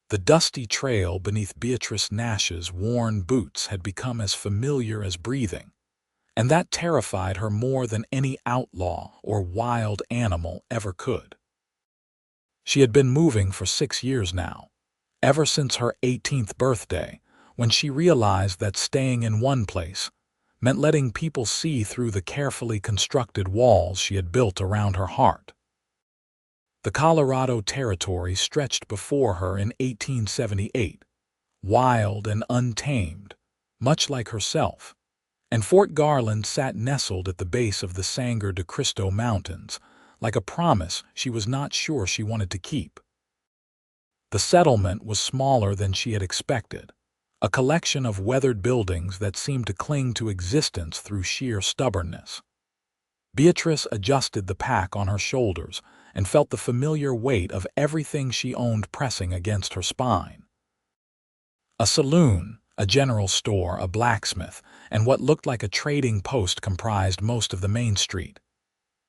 The dusty trail beneath Beatrice Nash's worn boots had become as familiar as breathing, and that terrified her more than any outlaw or wild animal ever could. She had been moving for 6 years now, ever since her 18th birthday, when she realized that staying in one place meant letting people see through the carefully constructed walls she had built around her heart. The Colorado Territory stretched before her in 1878, wild and untamed, much like herself, and Fort Garland sat nestled at the base of the Sangre de Cristo Mountains, like a promise she was not sure she wanted to keep. The settlement was smaller than she had expected, a collection of weathered buildings that seemed to cling to existence through sheer stubbornness. Beatrice adjusted the pack on her shoulders and felt the familiar weight of everything she owned pressing against her spine. A saloon, a general store, a blacksmith, and what looked like a trading post comprised most of the main street.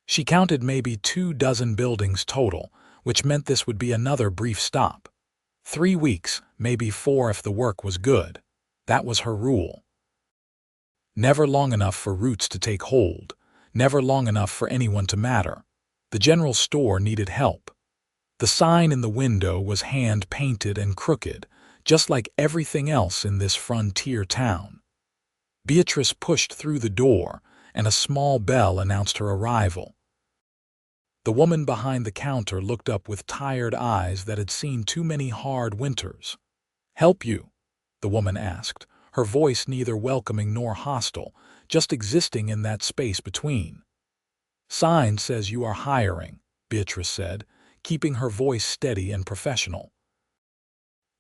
She counted maybe 24 buildings total, which meant this would be another brief stop. 3 weeks, maybe 4 if the work was good. That was her rule. Never long enough for roots to take hold, never long enough for anyone to matter. The general store needed help. The sign in the window was hand-painted and crooked, just like everything else in this frontier town. Beatrice pushed through the door, and a small bell announced her arrival. The woman behind the counter looked up with tired eyes that had seen too many hard winters. "Help you?" the woman asked, her voice neither welcoming nor hostile, just existing in that space between. "Sign says you are hiring," Beatrice said, keeping her voice steady and professional.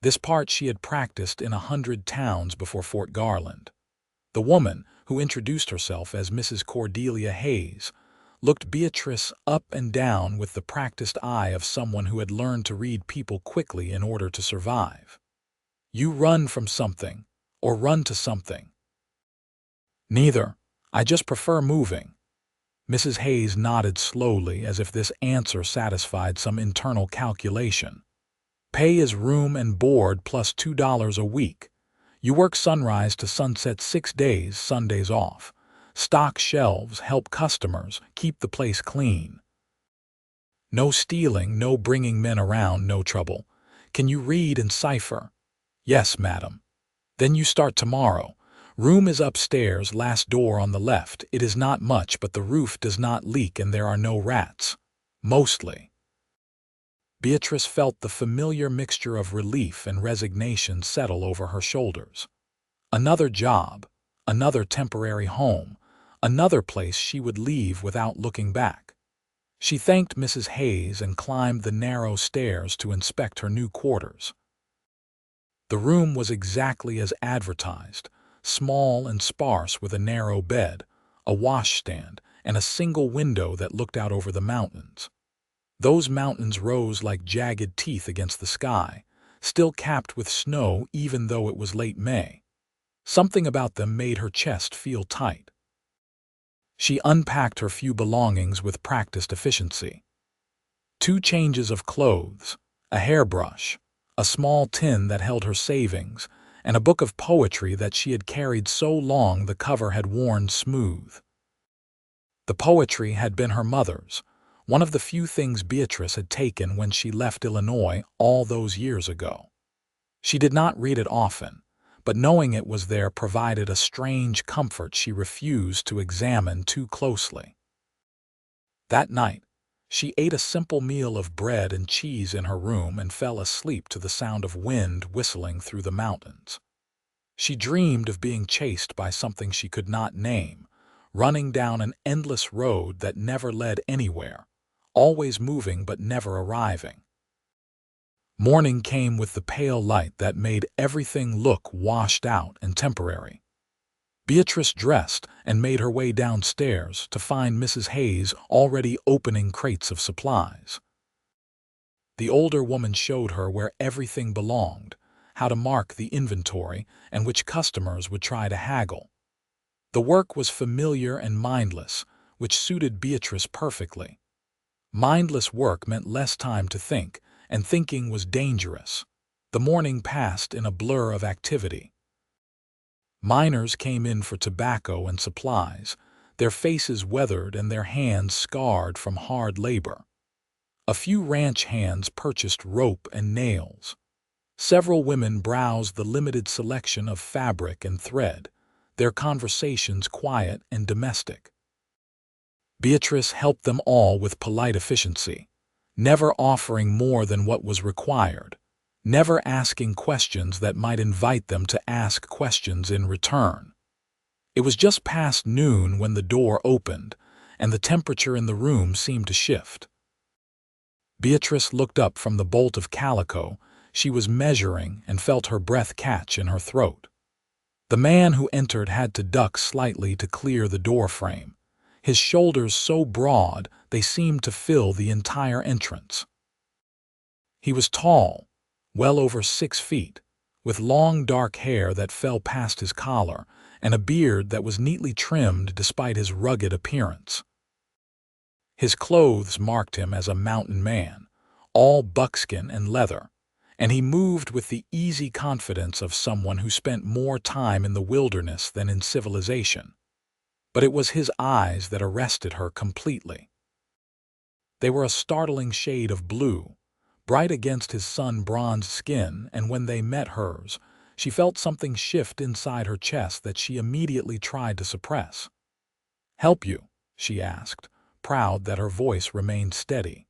This part she had practiced in 100 towns before Fort Garland. The woman, who introduced herself as Mrs. Cordelia Hayes, looked Beatrice up and down with the practiced eye of someone who had learned to read people quickly in order to survive. "You run from something, or run to something?" "Neither. I just prefer moving." Mrs. Hayes nodded slowly as if this answer satisfied some internal calculation. "Pay is room and board plus $2 a week. You work sunrise to sunset 6 days, Sundays off. Stock shelves, help customers, keep the place clean. No stealing, no bringing men around, no trouble. Can you read and cipher?" "Yes, madam." "Then you start tomorrow. Room is upstairs, last door on the left. It is not much, but the roof does not leak and there are no rats. Mostly." Beatrice felt the familiar mixture of relief and resignation settle over her shoulders. Another job, another temporary home, another place she would leave without looking back. She thanked Mrs. Hayes and climbed the narrow stairs to inspect her new quarters. The room was exactly as advertised, small and sparse with a narrow bed, a washstand, and a single window that looked out over the mountains. Those mountains rose like jagged teeth against the sky, still capped with snow even though it was late May. Something about them made her chest feel tight. She unpacked her few belongings with practiced efficiency. 2 changes of clothes, a hairbrush, a small tin that held her savings, and a book of poetry that she had carried so long the cover had worn smooth. The poetry had been her mother's, one of the few things Beatrice had taken when she left Illinois all those years ago. She did not read it often, but knowing it was there provided a strange comfort she refused to examine too closely. That night, she ate a simple meal of bread and cheese in her room and fell asleep to the sound of wind whistling through the mountains. She dreamed of being chased by something she could not name, running down an endless road that never led anywhere, always moving but never arriving. Morning came with the pale light that made everything look washed out and temporary. Beatrice dressed and made her way downstairs to find Mrs. Hayes already opening crates of supplies. The older woman showed her where everything belonged, how to mark the inventory, and which customers would try to haggle. The work was familiar and mindless, which suited Beatrice perfectly. Mindless work meant less time to think, and thinking was dangerous. The morning passed in a blur of activity. Miners came in for tobacco and supplies, their faces weathered and their hands scarred from hard labor. A few ranch hands purchased rope and nails. Several women browsed the limited selection of fabric and thread, their conversations quiet and domestic. Beatrice helped them all with polite efficiency, never offering more than what was required, never asking questions that might invite them to ask questions in return. It was just past noon when the door opened, and the temperature in the room seemed to shift. Beatrice looked up from the bolt of calico she was measuring and felt her breath catch in her throat. The man who entered had to duck slightly to clear the doorframe, his shoulders so broad they seemed to fill the entire entrance. He was tall, well over 6 feet, with long dark hair that fell past his collar and a beard that was neatly trimmed despite his rugged appearance. His clothes marked him as a mountain man, all buckskin and leather, and he moved with the easy confidence of someone who spent more time in the wilderness than in civilization. But it was his eyes that arrested her completely. They were a startling shade of blue, bright against his sun-bronzed skin, and when they met hers, she felt something shift inside her chest that she immediately tried to suppress. "Help you?" she asked, proud that her voice remained steady.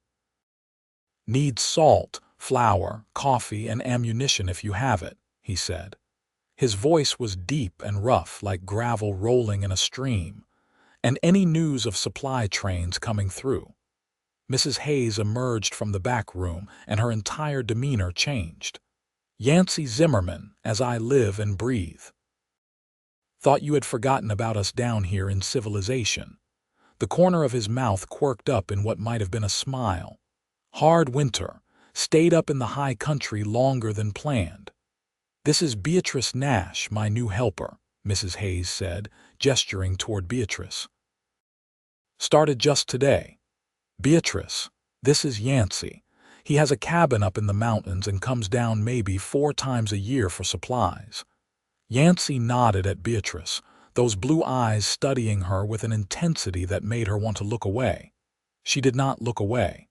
"Need salt, flour, coffee, and ammunition if you have it," he said. His voice was deep and rough like gravel rolling in a stream, and any news of supply trains coming through. Mrs. Hayes emerged from the back room, and her entire demeanor changed. "Yancy Zimmerman, as I live and breathe. Thought you had forgotten about us down here in civilization." The corner of his mouth quirked up in what might have been a smile. "Hard winter. Stayed up in the high country longer than planned." "This is Beatrice Nash, my new helper," Mrs. Hayes said, gesturing toward Beatrice. "Started just today. Beatrice, this is Yancy. He has a cabin up in the mountains and comes down maybe 4 times a year for supplies." Yancy nodded at Beatrice, those blue eyes studying her with an intensity that made her want to look away. She did not look away.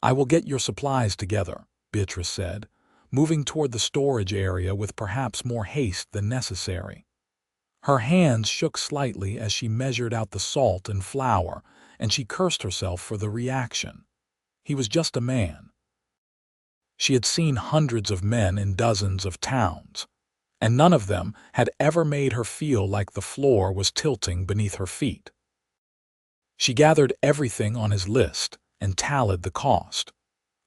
"I will get your supplies together," Beatrice said, moving toward the storage area with perhaps more haste than necessary. Her hands shook slightly as she measured out the salt and flour, and she cursed herself for the reaction. He was just a man. She had seen hundreds of men in dozens of towns, and none of them had ever made her feel like the floor was tilting beneath her feet. She gathered everything on his list and tallied the cost,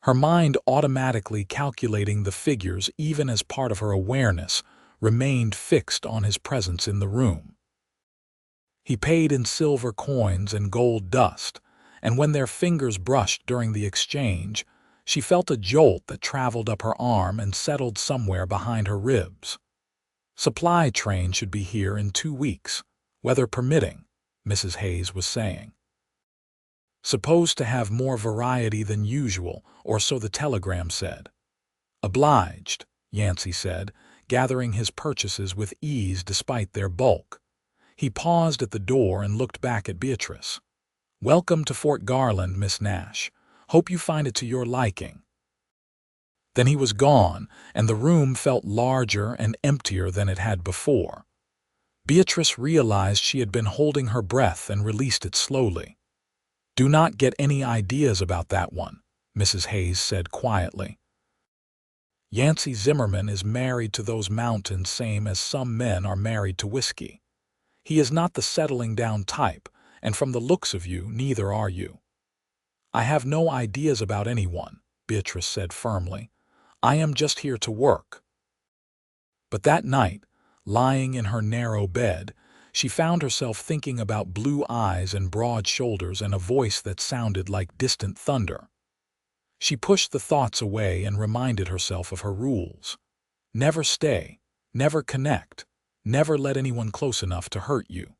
her mind automatically calculating the figures even as part of her awareness remained fixed on his presence in the room. He paid in silver coins and gold dust, and when their fingers brushed during the exchange, she felt a jolt that traveled up her arm and settled somewhere behind her ribs. "Supply train should be here in 2 weeks, weather permitting," Mrs. Hayes was saying. "Supposed to have more variety than usual, or so the telegram said." "Obliged," Yancy said, gathering his purchases with ease despite their bulk. He paused at the door and looked back at Beatrice. "Welcome to Fort Garland, Miss Nash. Hope you find it to your liking." Then he was gone, and the room felt larger and emptier than it had before. Beatrice realized she had been holding her breath and released it slowly. "Do not get any ideas about that one," Mrs. Hayes said quietly. "Yancy Zimmerman is married to those mountains same as some men are married to whiskey. He is not the settling down type, and from the looks of you, neither are you." "I have no ideas about anyone," Beatrice said firmly. "I am just here to work." But that night, lying in her narrow bed, she found herself thinking about blue eyes and broad shoulders and a voice that sounded like distant thunder. She pushed the thoughts away and reminded herself of her rules. Never stay, never connect, never let anyone close enough to hurt you.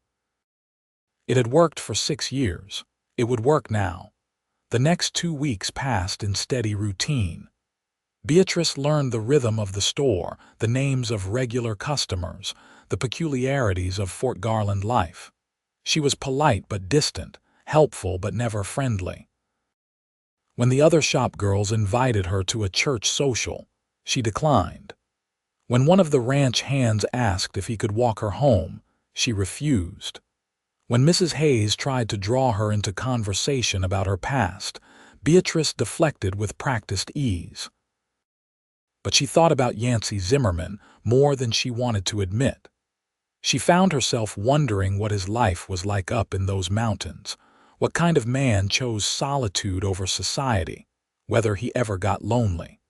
It had worked for 6 years. It would work now. The next 2 weeks passed in steady routine. Beatrice learned the rhythm of the store, the names of regular customers, the peculiarities of Fort Garland life. She was polite but distant, helpful but never friendly. When the other shop girls invited her to a church social, she declined. When one of the ranch hands asked if he could walk her home, she refused. When Mrs. Hayes tried to draw her into conversation about her past, Beatrice deflected with practiced ease. But she thought about Yancy Zimmerman more than she wanted to admit. She found herself wondering what his life was like up in those mountains, what kind of man chose solitude over society, whether he ever got lonely.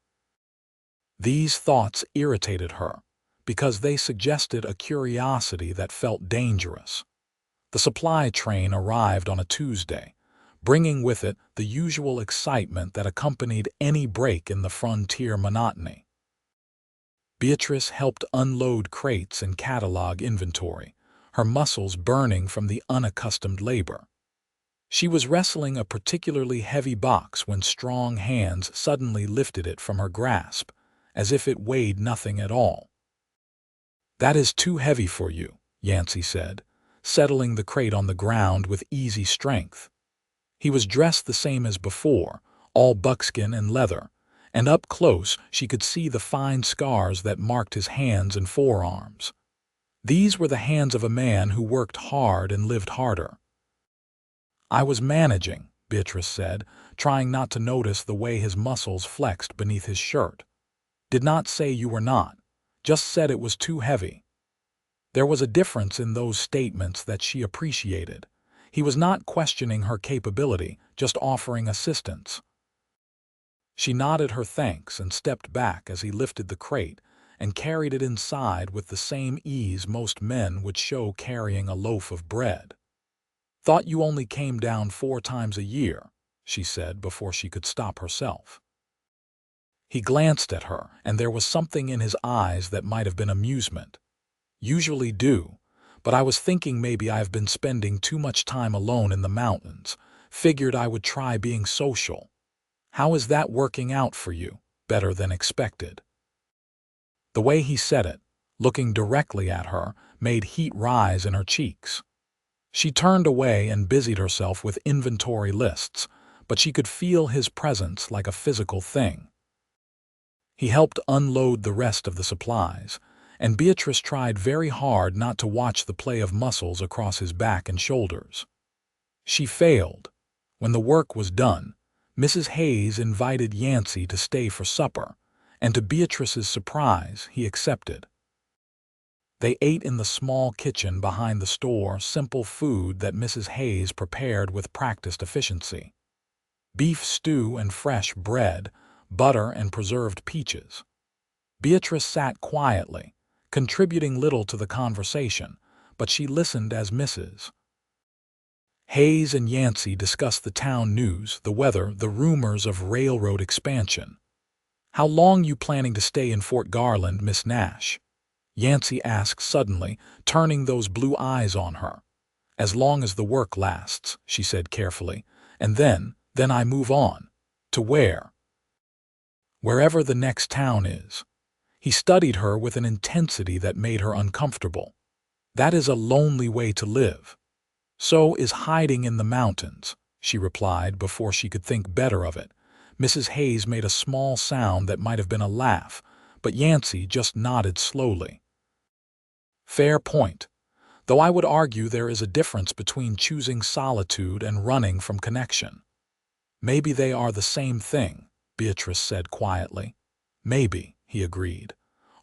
These thoughts irritated her, because they suggested a curiosity that felt dangerous. The supply train arrived on a Tuesday, bringing with it the usual excitement that accompanied any break in the frontier monotony. Beatrice helped unload crates and catalog inventory, her muscles burning from the unaccustomed labor. She was wrestling a particularly heavy box when strong hands suddenly lifted it from her grasp, as if it weighed nothing at all. "That is too heavy for you," Yancy said, settling the crate on the ground with easy strength. He was dressed the same as before, all buckskin and leather, and up close she could see the fine scars that marked his hands and forearms. These were the hands of a man who worked hard and lived harder. "I was managing," Beatrice said, trying not to notice the way his muscles flexed beneath his shirt. "Did not say you were not, just said it was too heavy." There was a difference in those statements that she appreciated. He was not questioning her capability, just offering assistance. She nodded her thanks and stepped back as he lifted the crate and carried it inside with the same ease most men would show carrying a loaf of bread. "Thought you only came down 4 times a year," she said before she could stop herself. He glanced at her, and there was something in his eyes that might have been amusement. "Usually do, but I was thinking maybe I've been spending too much time alone in the mountains. Figured I would try being social. How is that working out for you?" "Better than expected." The way he said it, looking directly at her, made heat rise in her cheeks. She turned away and busied herself with inventory lists, but she could feel his presence like a physical thing. He helped unload the rest of the supplies, and Beatrice tried very hard not to watch the play of muscles across his back and shoulders. She failed. When the work was done, Mrs. Hayes invited Yancy to stay for supper, and to Beatrice's surprise, he accepted. They ate in the small kitchen behind the store, simple food that Mrs. Hayes prepared with practiced efficiency. Beef stew and fresh bread, butter and preserved peaches. Beatrice sat quietly, contributing little to the conversation, but she listened as Mrs. Hayes and Yancy discussed the town news, the weather, the rumors of railroad expansion. "How long you planning to stay in Fort Garland, Miss Nash?" Yancy asked suddenly, turning those blue eyes on her. "As long as the work lasts," she said carefully, "and then I move on." "To where?" "Wherever the next town is." He studied her with an intensity that made her uncomfortable. "That is a lonely way to live." "So is hiding in the mountains," she replied before she could think better of it. Mrs. Hayes made a small sound that might have been a laugh, but Yancy just nodded slowly. "Fair point, though I would argue there is a difference between choosing solitude and running from connection." "Maybe they are the same thing," Beatrice said quietly. "Maybe," he agreed.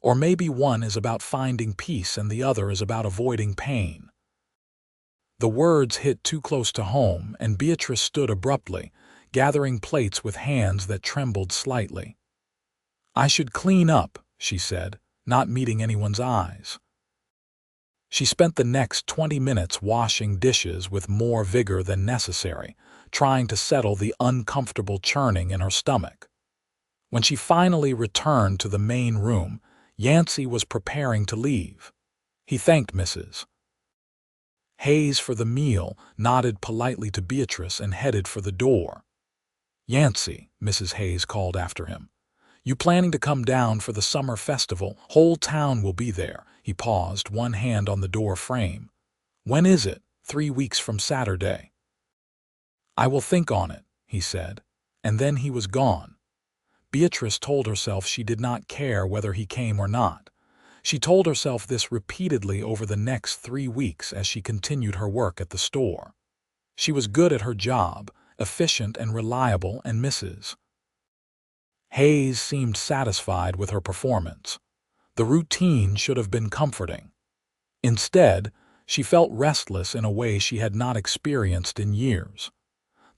"Or maybe one is about finding peace and the other is about avoiding pain." The words hit too close to home, and Beatrice stood abruptly, gathering plates with hands that trembled slightly. "I should clean up," she said, not meeting anyone's eyes. She spent the next 20 minutes washing dishes with more vigor than necessary, trying to settle the uncomfortable churning in her stomach. When she finally returned to the main room, Yancy was preparing to leave. He thanked Mrs. Hayes for the meal, nodded politely to Beatrice, and headed for the door. "Yancy," Mrs. Hayes called after him, "You planning to come down for the summer festival? Whole town will be there." He paused, one hand on the door frame. "When is it?" "3 weeks from Saturday." "I will think on it," he said, and then he was gone. Beatrice told herself she did not care whether he came or not. She told herself this repeatedly over the next 3 weeks as she continued her work at the store. She was good at her job, efficient and reliable, and Mrs. Hayes seemed satisfied with her performance. The routine should have been comforting. Instead, she felt restless in a way she had not experienced in years.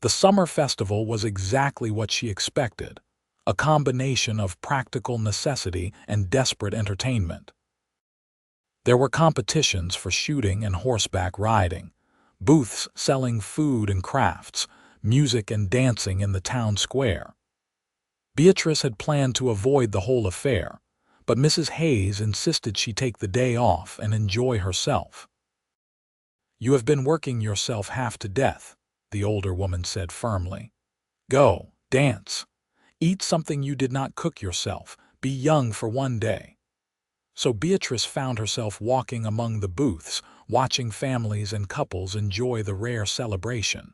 The summer festival was exactly what she expected, a combination of practical necessity and desperate entertainment. There were competitions for shooting and horseback riding, booths selling food and crafts, music and dancing in the town square. Beatrice had planned to avoid the whole affair, but Mrs. Hayes insisted she take the day off and enjoy herself. "You have been working yourself half to death," the older woman said firmly. "Go, dance. Eat something you did not cook yourself. Be young for one day." So Beatrice found herself walking among the booths, watching families and couples enjoy the rare celebration.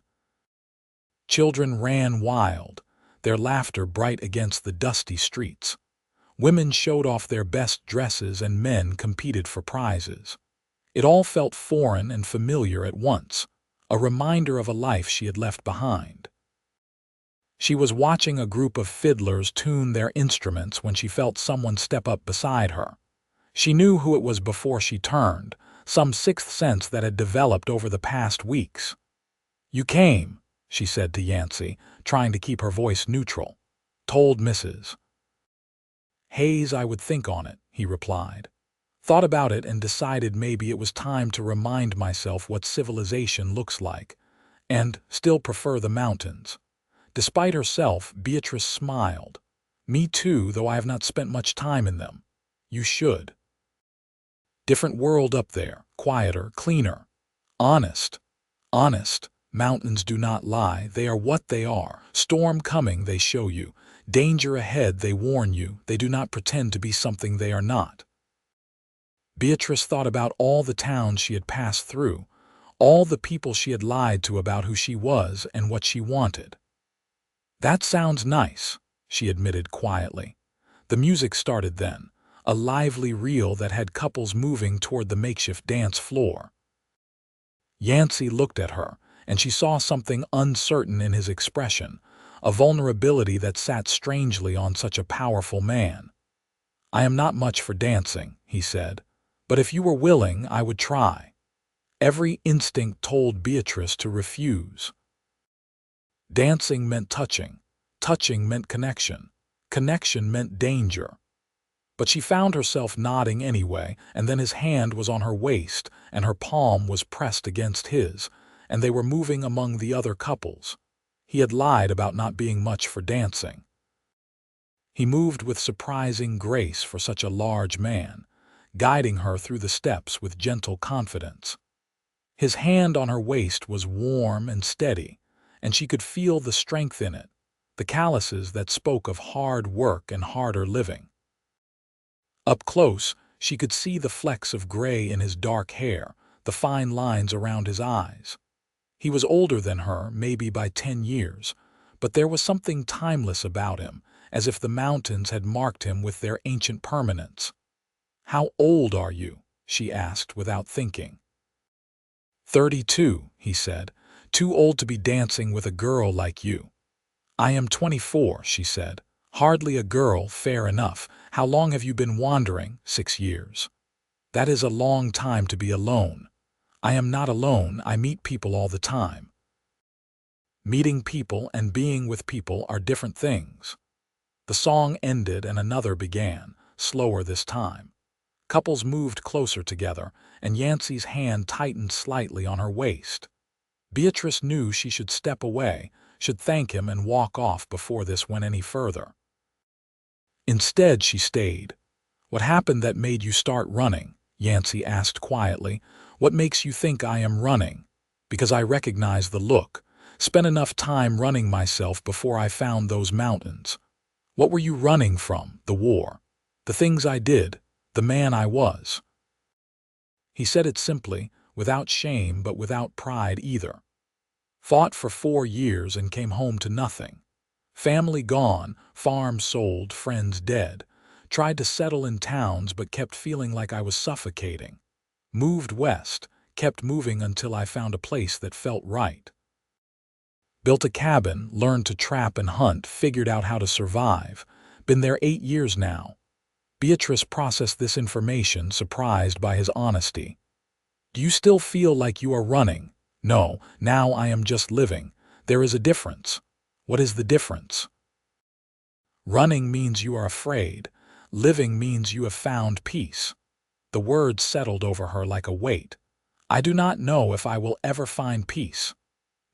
Children ran wild, their laughter bright against the dusty streets. Women showed off their best dresses and men competed for prizes. It all felt foreign and familiar at once, a reminder of a life she had left behind. She was watching a group of fiddlers tune their instruments when she felt someone step up beside her. She knew who it was before she turned, some sixth sense that had developed over the past weeks. "You came," she said to Yancy, trying to keep her voice neutral. "Told Mrs. Hayes I would think on it," he replied. "Thought about it and decided maybe it was time to remind myself what civilization looks like, and still prefer the mountains." Despite herself, Beatrice smiled. "Me too, though I have not spent much time in them." "You should. Different world up there, quieter, cleaner. Honest. Honest. Mountains do not lie, they are what they are. Storm coming, they show you. Danger ahead, they warn you. They do not pretend to be something they are not." Beatrice thought about all the towns she had passed through, all the people she had lied to about who she was and what she wanted. "That sounds nice," she admitted quietly. The music started then, a lively reel that had couples moving toward the makeshift dance floor. Yancy looked at her, and she saw something uncertain in his expression, a vulnerability that sat strangely on such a powerful man. "I am not much for dancing," he said, "but if you were willing, I would try." Every instinct told Beatrice to refuse. Dancing meant touching. Touching meant connection. Connection meant danger. But she found herself nodding anyway, and then his hand was on her waist, and her palm was pressed against his, and they were moving among the other couples. He had lied about not being much for dancing. He moved with surprising grace for such a large man, guiding her through the steps with gentle confidence. His hand on her waist was warm and steady, and she could feel the strength in it, the calluses that spoke of hard work and harder living. Up close, she could see the flecks of gray in his dark hair, the fine lines around his eyes. He was older than her, maybe by 10 years, but there was something timeless about him, as if the mountains had marked him with their ancient permanence. "How old are you?" she asked without thinking. 32, he said. "Too old to be dancing with a girl like you." "I am 24, she said. "Hardly a girl, fair enough. How long have you been wandering?" 6 years. "That is a long time to be alone." "I am not alone, I meet people all the time." Meeting people and being with people are different things. The song ended and another began, slower this time. Couples moved closer together, and Yancy's hand tightened slightly on her waist. Beatrice knew she should step away, should thank him and walk off before this went any further. Instead, she stayed. "What happened that made you start running?" Yancy asked quietly. "What makes you think I am running?" "Because I recognize the look. Spent enough time running myself before I found those mountains." What were you running from? The war. The things I did. The man I was. He said it simply, without shame but without pride either. Fought for 4 years and came home to nothing. Family gone, farm sold, friends dead. Tried to settle in towns but kept feeling like I was suffocating. Moved west, kept moving until I found a place that felt right. Built a cabin, learned to trap and hunt, figured out how to survive. Been there 8 years now. Beatrice processed this information, surprised by his honesty. Do you still feel like you are running? No, now I am just living. There is a difference. What is the difference? Running means you are afraid. Living means you have found peace. The words settled over her like a weight. I do not know if I will ever find peace.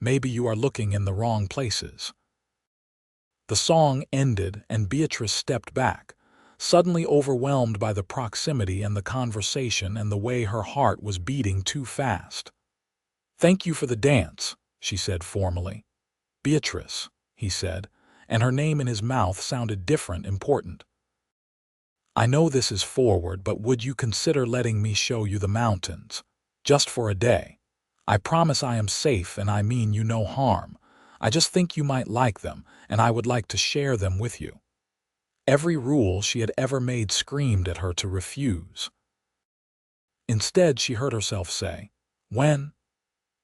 Maybe you are looking in the wrong places. The song ended and Beatrice stepped back, suddenly overwhelmed by the proximity and the conversation and the way her heart was beating too fast. Thank you for the dance, she said formally. Beatrice, he said, and her name in his mouth sounded different, important. I know this is forward, but would you consider letting me show you the mountains? Just for a day. I promise I am safe and I mean you no harm. I just think you might like them and I would like to share them with you. Every rule she had ever made screamed at her to refuse. Instead, she heard herself say, when?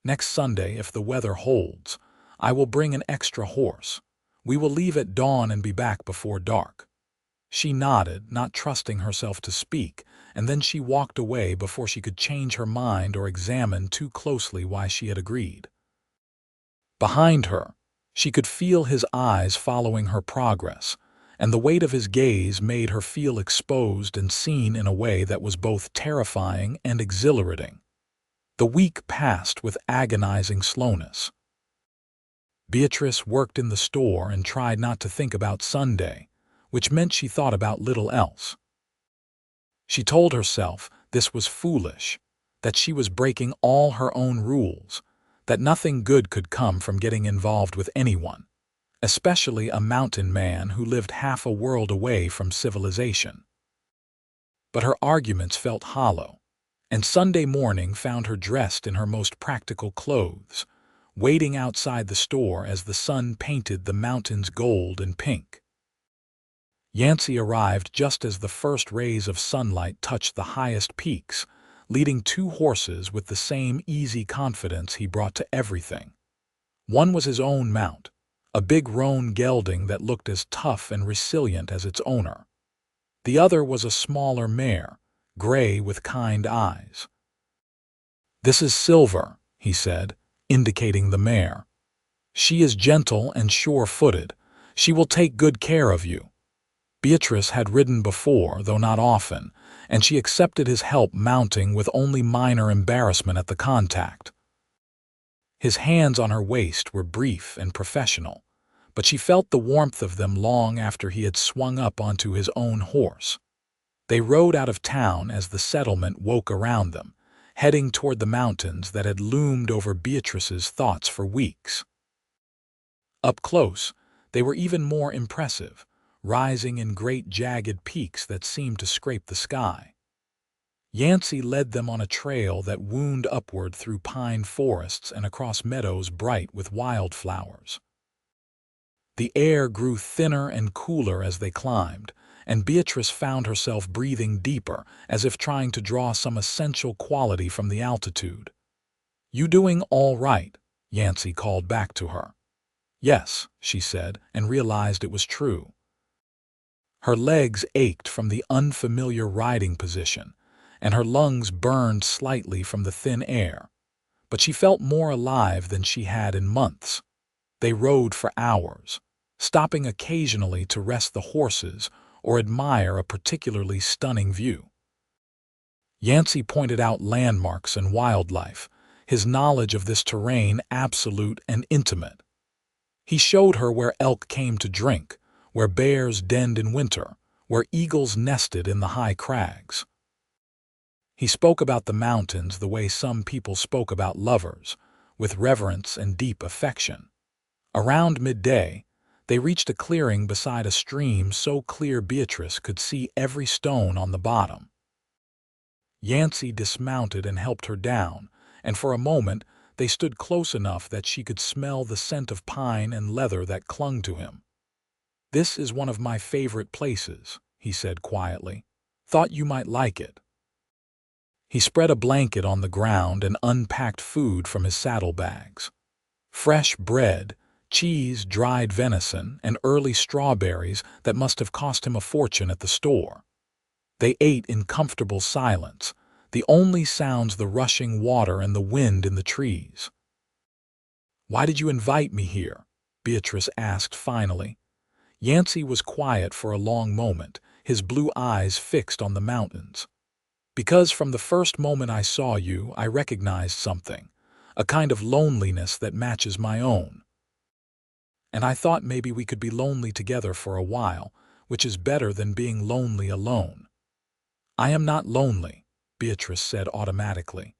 Next Sunday, if the weather holds. I will bring an extra horse. We will leave at dawn and be back before dark. She nodded, not trusting herself to speak, and then she walked away before she could change her mind or examine too closely why she had agreed. Behind her, she could feel his eyes following her progress, and the weight of his gaze made her feel exposed and seen in a way that was both terrifying and exhilarating. The week passed with agonizing slowness. Beatrice worked in the store and tried not to think about Sunday, which meant she thought about little else. She told herself this was foolish, that she was breaking all her own rules, that nothing good could come from getting involved with anyone, especially a mountain man who lived half a world away from civilization. But her arguments felt hollow, and Sunday morning found her dressed in her most practical clothes, waiting outside the store as the sun painted the mountains gold and pink. Yancy arrived just as the first rays of sunlight touched the highest peaks, leading 2 horses with the same easy confidence he brought to everything. One was his own mount, a big roan gelding that looked as tough and resilient as its owner. The other was a smaller mare, gray with kind eyes. This is Silver, he said, indicating the mare. She is gentle and sure-footed. She will take good care of you. Beatrice had ridden before, though not often, and she accepted his help mounting with only minor embarrassment at the contact. His hands on her waist were brief and professional, but she felt the warmth of them long after he had swung up onto his own horse. They rode out of town as the settlement woke around them, heading toward the mountains that had loomed over Beatrice's thoughts for weeks. Up close, they were even more impressive, rising in great jagged peaks that seemed to scrape the sky. Yancy led them on a trail that wound upward through pine forests and across meadows bright with wildflowers. The air grew thinner and cooler as they climbed, and Beatrice found herself breathing deeper, as if trying to draw some essential quality from the altitude. "You doing all right?" Yancy called back to her. "Yes," she said, and realized it was true. Her legs ached from the unfamiliar riding position, and her lungs burned slightly from the thin air, but she felt more alive than she had in months. They rode for hours, stopping occasionally to rest the horses or admire a particularly stunning view. Yancy pointed out landmarks and wildlife, his knowledge of this terrain absolute and intimate. He showed her where elk came to drink, where bears denned in winter, where eagles nested in the high crags. He spoke about the mountains the way some people spoke about lovers, with reverence and deep affection. Around midday, They reached a clearing beside a stream so clear Beatrice could see every stone on the bottom. Yancy dismounted and helped her down, and for a moment they stood close enough that she could smell the scent of pine and leather that clung to him. "This is one of my favorite places," he said quietly. "Thought you might like it." He spread a blanket on the ground and unpacked food from his saddlebags. Fresh bread, cheese, dried venison, and early strawberries that must have cost him a fortune at the store. They ate in comfortable silence, the only sounds the rushing water and the wind in the trees. "Why did you invite me here?" Beatrice asked finally. Yancy was quiet for a long moment, his blue eyes fixed on the mountains. "Because from the first moment I saw you, I recognized something, a kind of loneliness that matches my own. And I thought maybe we could be lonely together for a while, which is better than being lonely alone." "I am not lonely," Beatrice said automatically.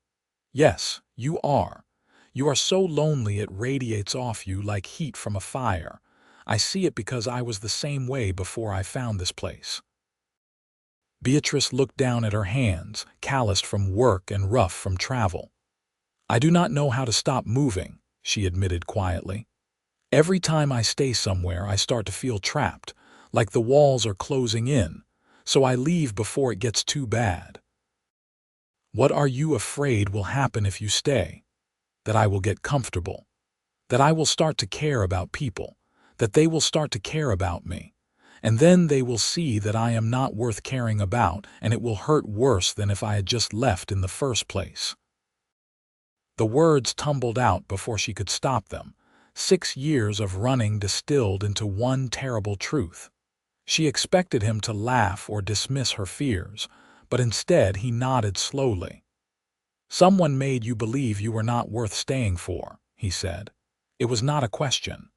"Yes, you are. You are so lonely it radiates off you like heat from a fire. I see it because I was the same way before I found this place." Beatrice looked down at her hands, calloused from work and rough from travel. "I do not know how to stop moving," she admitted quietly. "Every time I stay somewhere, I start to feel trapped, like the walls are closing in, so I leave before it gets too bad." "What are you afraid will happen if you stay?" "That I will get comfortable. That I will start to care about people. That they will start to care about me. And then they will see that I am not worth caring about, and it will hurt worse than if I had just left in the first place." The words tumbled out before she could stop them. 6 years of running distilled into one terrible truth. She expected him to laugh or dismiss her fears, but instead he nodded slowly. "Someone made you believe you were not worth staying for," he said. "It was not a question."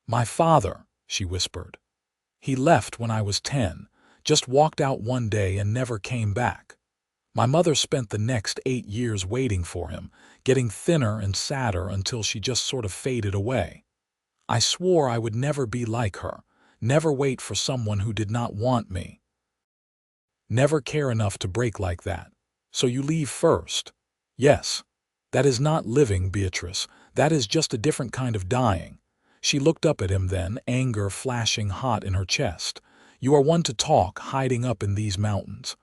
"My father," she whispered. "He left when I was 10, just walked out one day and never came back. My mother spent the next 8 years waiting for him, getting thinner and sadder until she just sort of faded away. I swore I would never be like her, never wait for someone who did not want me. Never care enough to break like that. So you leave first." "Yes. That is not living, Beatrice. That is just a different kind of dying." She looked up at him then, anger flashing hot in her chest. "You are one to talk, hiding up in these mountains."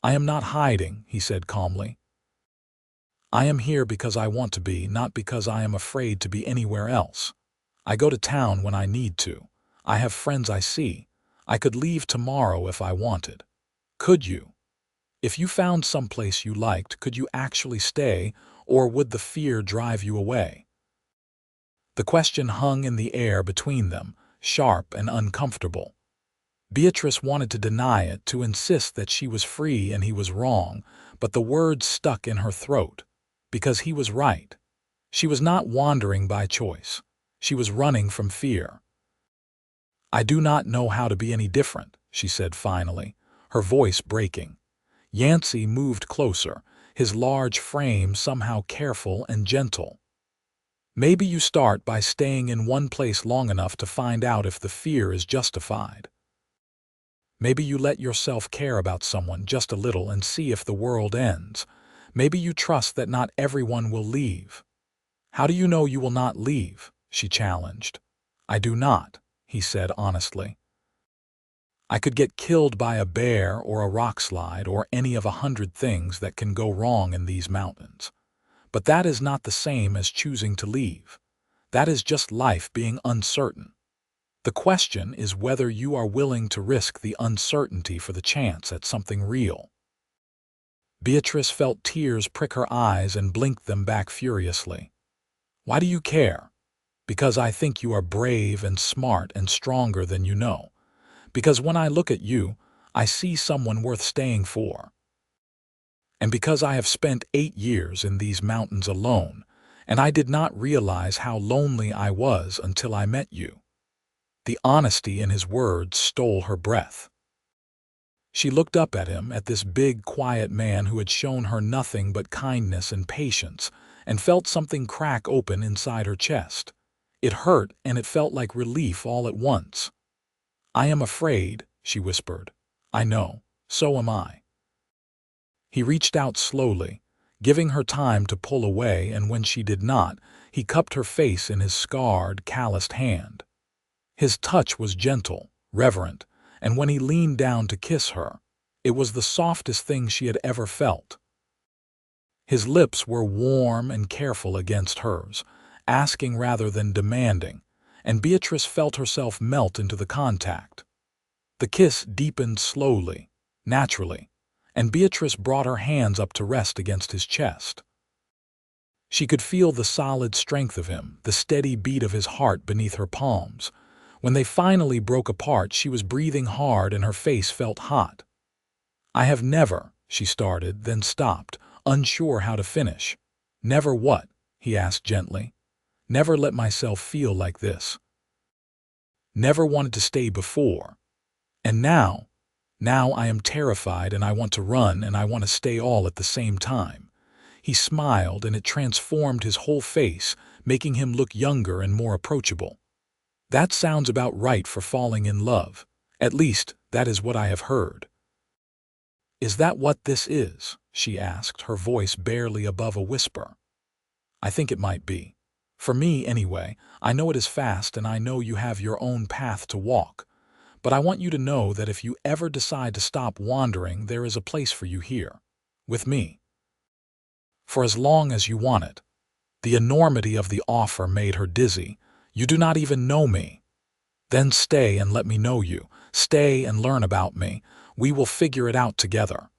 "I am not hiding," he said calmly. "I am here because I want to be, not because I am afraid to be anywhere else. I go to town when I need to. I have friends I see. I could leave tomorrow if I wanted." "Could you? If you found some place you liked, could you actually stay, or would the fear drive you away?" The question hung in the air between them, sharp and uncomfortable. Beatrice wanted to deny it, to insist that she was free and he was wrong, but the words stuck in her throat. Because he was right. She was not wandering by choice. She was running from fear. "I do not know how to be any different," she said finally, her voice breaking. Yancy moved closer, his large frame somehow careful and gentle. "Maybe you start by staying in one place long enough to find out if the fear is justified. Maybe you let yourself care about someone just a little and see if the world ends. Maybe you trust that not everyone will leave." "How do you know you will not leave?" she challenged. "I do not," he said honestly. "I could get killed by a bear or a rock slide or any of 100 things that can go wrong in these mountains. But that is not the same as choosing to leave. That is just life being uncertain. The question is whether you are willing to risk the uncertainty for the chance at something real." Beatrice felt tears prick her eyes and blinked them back furiously. "Why do you care?" "Because I think you are brave and smart and stronger than you know. Because when I look at you, I see someone worth staying for. And because I have spent 8 years in these mountains alone, and I did not realize how lonely I was until I met you." The honesty in his words stole her breath. She looked up at him, at this big, quiet man who had shown her nothing but kindness and patience, and felt something crack open inside her chest. It hurt, and it felt like relief all at once. "I am afraid," she whispered. "I know. So am I." He reached out slowly, giving her time to pull away, and when she did not, he cupped her face in his scarred, calloused hand. His touch was gentle, reverent, and when he leaned down to kiss her, it was the softest thing she had ever felt. His lips were warm and careful against hers, asking rather than demanding, and Beatrice felt herself melt into the contact. The kiss deepened slowly, naturally, and Beatrice brought her hands up to rest against his chest. She could feel the solid strength of him, the steady beat of his heart beneath her palms. When they finally broke apart, she was breathing hard and her face felt hot. "I have never," she started, then stopped, unsure how to finish. "Never what?" he asked gently. "Never let myself feel like this. Never wanted to stay before. And now I am terrified, and I want to run, and I want to stay all at the same time." He smiled, and it transformed his whole face, making him look younger and more approachable. "That sounds about right for falling in love. At least, that is what I have heard." "Is that what this is?" she asked, her voice barely above a whisper. "I think it might be. For me, anyway. I know it is fast, and I know you have your own path to walk. But I want you to know that if you ever decide to stop wandering, there is a place for you here. With me. For as long as you want it." The enormity of the offer made her dizzy. "You do not even know me." "Then stay and let me know you. Stay and learn about me. We will figure it out together."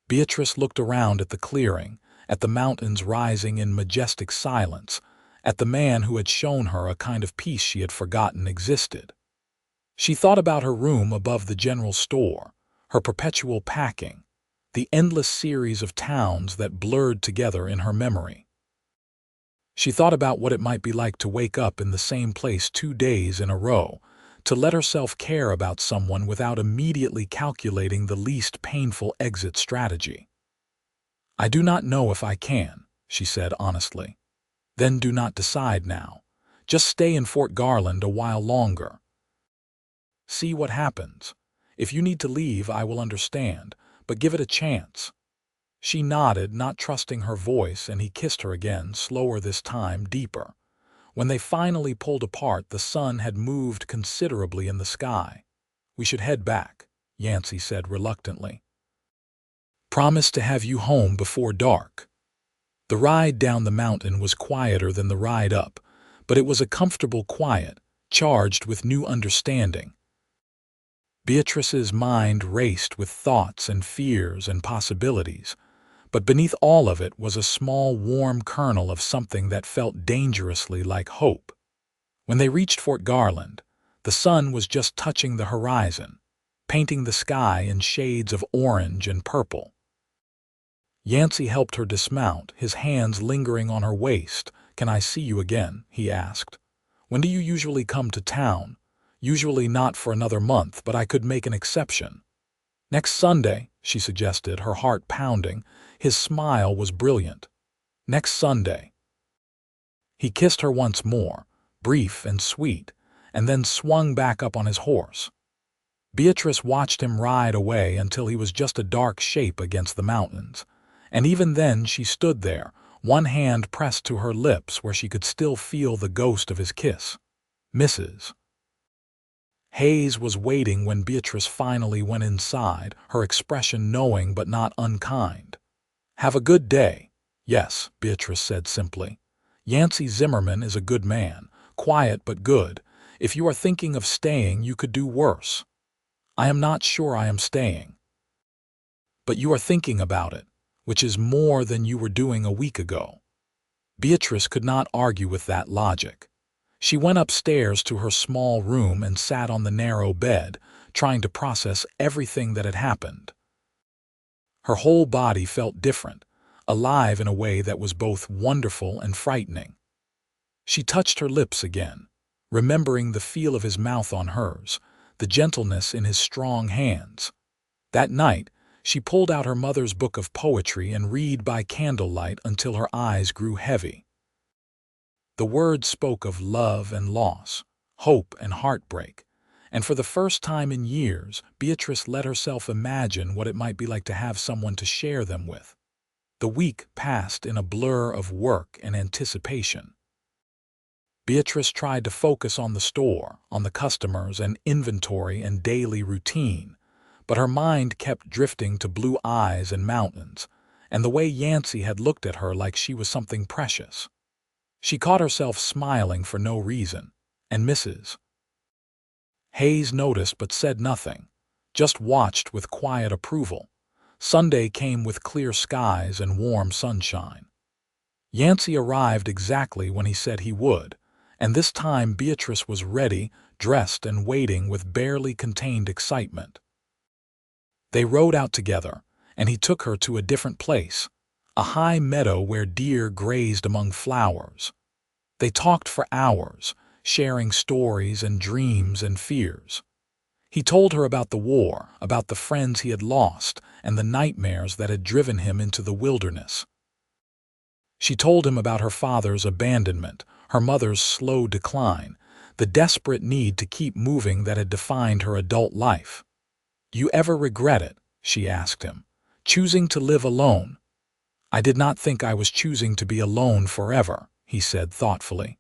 Beatrice looked around at the clearing, at the mountains rising in majestic silence, at the man who had shown her a kind of peace she had forgotten existed. She thought about her room above the general store, her perpetual packing, the endless series of towns that blurred together in her memory. She thought about what it might be like to wake up in the same place 2 days in a row, to let herself care about someone without immediately calculating the least painful exit strategy. "I do not know if I can," she said honestly. "Then do not decide now. Just stay in Fort Garland a while longer. See what happens. If you need to leave, I will understand, but give it a chance." She nodded, not trusting her voice, and he kissed her again, slower this time, deeper. When they finally pulled apart, the sun had moved considerably in the sky. "We should head back," Yancy said reluctantly. "Promise to have you home before dark." The ride down the mountain was quieter than the ride up, but it was a comfortable quiet, charged with new understanding. Beatrice's mind raced with thoughts and fears and possibilities, but beneath all of it was a small, warm kernel of something that felt dangerously like hope. When they reached Fort Garland, the sun was just touching the horizon, painting the sky in shades of orange and purple. Yancy helped her dismount, his hands lingering on her waist. "Can I see you again?" he asked. "When do you usually come to town?" "Usually not for another month, but I could make an exception." "Next Sunday," she suggested, her heart pounding. His smile was brilliant. "Next Sunday." He kissed her once more, brief and sweet, and then swung back up on his horse. Beatrice watched him ride away until he was just a dark shape against the mountains, and even then she stood there, one hand pressed to her lips where she could still feel the ghost of his kiss. Mrs. Hayes was waiting when Beatrice finally went inside, her expression knowing but not unkind. "Have a good day." "Yes," Beatrice said simply. "Yancy Zimmerman is a good man, quiet but good. If you are thinking of staying, you could do worse." "I am not sure I am staying." "But you are thinking about it, which is more than you were doing a week ago." Beatrice could not argue with that logic. She went upstairs to her small room and sat on the narrow bed, trying to process everything that had happened. Her whole body felt different, alive in a way that was both wonderful and frightening. She touched her lips again, remembering the feel of his mouth on hers, the gentleness in his strong hands. That night, she pulled out her mother's book of poetry and read by candlelight until her eyes grew heavy. The words spoke of love and loss, hope and heartbreak, and for the first time in years, Beatrice let herself imagine what it might be like to have someone to share them with. The week passed in a blur of work and anticipation. Beatrice tried to focus on the store, on the customers and inventory and daily routine, but her mind kept drifting to blue eyes and mountains, and the way Yancy had looked at her like she was something precious. She caught herself smiling for no reason, and Mrs. Hayes noticed but said nothing, just watched with quiet approval. Sunday came with clear skies and warm sunshine. Yancy arrived exactly when he said he would, and this time Beatrice was ready, dressed and waiting with barely contained excitement. They rode out together, and he took her to a different place, a high meadow where deer grazed among flowers. They talked for hours, sharing stories and dreams and fears. He told her about the war, about the friends he had lost, and the nightmares that had driven him into the wilderness. She told him about her father's abandonment, her mother's slow decline, the desperate need to keep moving that had defined her adult life. "You ever regret it?" she asked him. "Choosing to live alone?" "I did not think I was choosing to be alone forever," he said thoughtfully.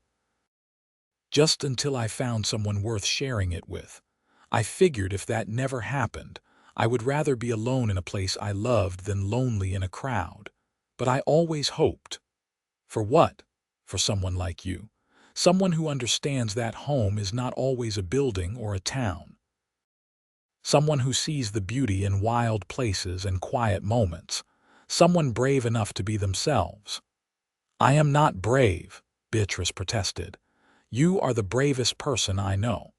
"Just until I found someone worth sharing it with. I figured if that never happened, I would rather be alone in a place I loved than lonely in a crowd. But I always hoped." "For what?" "For someone like you. Someone who understands that home is not always a building or a town. Someone who sees the beauty in wild places and quiet moments. Someone brave enough to be themselves." "I am not brave," Beatrice protested. "You are the bravest person I know.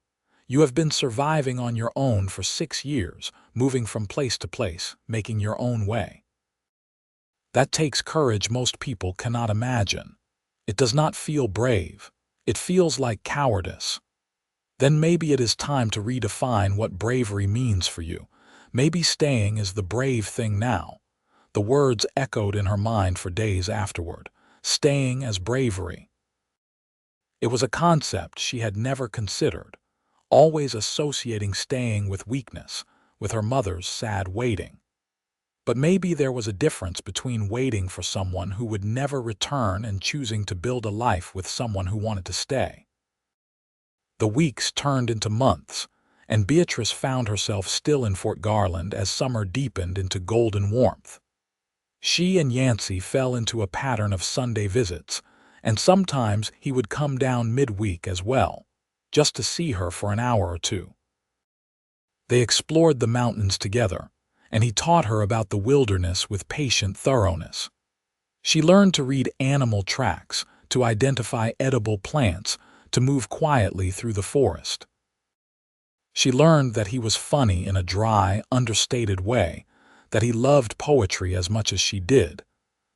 You have been surviving on your own for 6 years, moving from place to place, making your own way. That takes courage most people cannot imagine. It does not feel brave. It feels like cowardice." "Then maybe it is time to redefine what bravery means for you. Maybe staying is the brave thing now." The words echoed in her mind for days afterward. Staying as bravery. It was a concept she had never considered, always associating staying with weakness, with her mother's sad waiting. But maybe there was a difference between waiting for someone who would never return and choosing to build a life with someone who wanted to stay. The weeks turned into months, and Beatrice found herself still in Fort Garland as summer deepened into golden warmth. She and Yancy fell into a pattern of Sunday visits, and sometimes he would come down midweek as well, just to see her for an hour or two. They explored the mountains together, and he taught her about the wilderness with patient thoroughness. She learned to read animal tracks, to identify edible plants, to move quietly through the forest. She learned that he was funny in a dry, understated way, that he loved poetry as much as she did,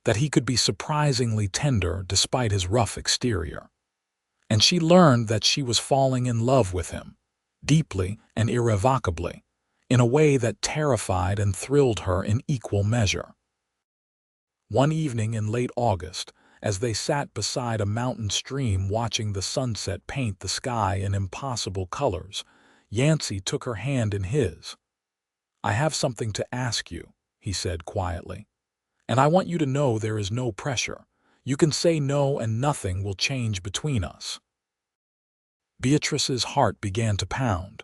that he could be surprisingly tender despite his rough exterior. And she learned that she was falling in love with him, deeply and irrevocably, in a way that terrified and thrilled her in equal measure. One evening in late August, as they sat beside a mountain stream watching the sunset paint the sky in impossible colors, Yancy took her hand in his. "I have something to ask you," he said quietly. "And I want you to know there is no pressure. You can say no and nothing will change between us." Beatrice's heart began to pound.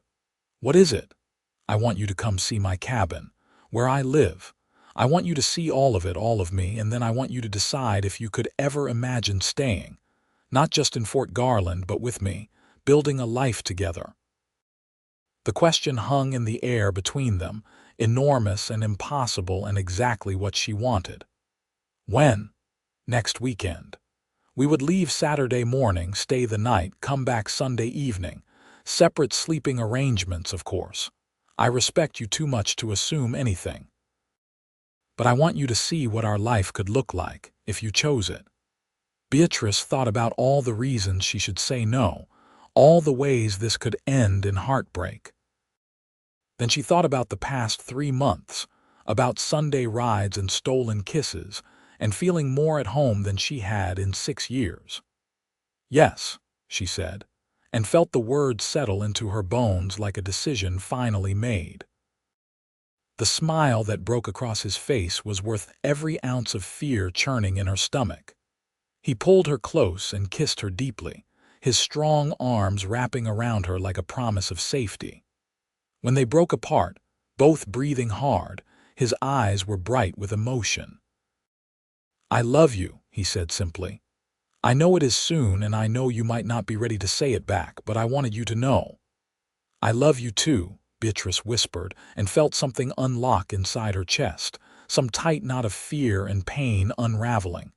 "What is it?" "I want you to come see my cabin, where I live. I want you to see all of it, all of me, and then I want you to decide if you could ever imagine staying, not just in Fort Garland, but with me, building a life together." The question hung in the air between them, enormous and impossible and exactly what she wanted. "When?" "Next weekend. We would leave Saturday morning, stay the night, come back Sunday evening. Separate sleeping arrangements, of course. I respect you too much to assume anything. But I want you to see what our life could look like, if you chose it." Beatrice thought about all the reasons she should say no, all the ways this could end in heartbreak. Then she thought about the past 3 months, about Sunday rides and stolen kisses, and feeling more at home than she had in 6 years. "Yes," she said, and felt the words settle into her bones like a decision finally made. The smile that broke across his face was worth every ounce of fear churning in her stomach. He pulled her close and kissed her deeply, his strong arms wrapping around her like a promise of safety. When they broke apart, both breathing hard, his eyes were bright with emotion. "I love you," he said simply. "I know it is soon, and I know you might not be ready to say it back, but I wanted you to know." "I love you too," Beatrice whispered, and felt something unlock inside her chest, some tight knot of fear and pain unraveling.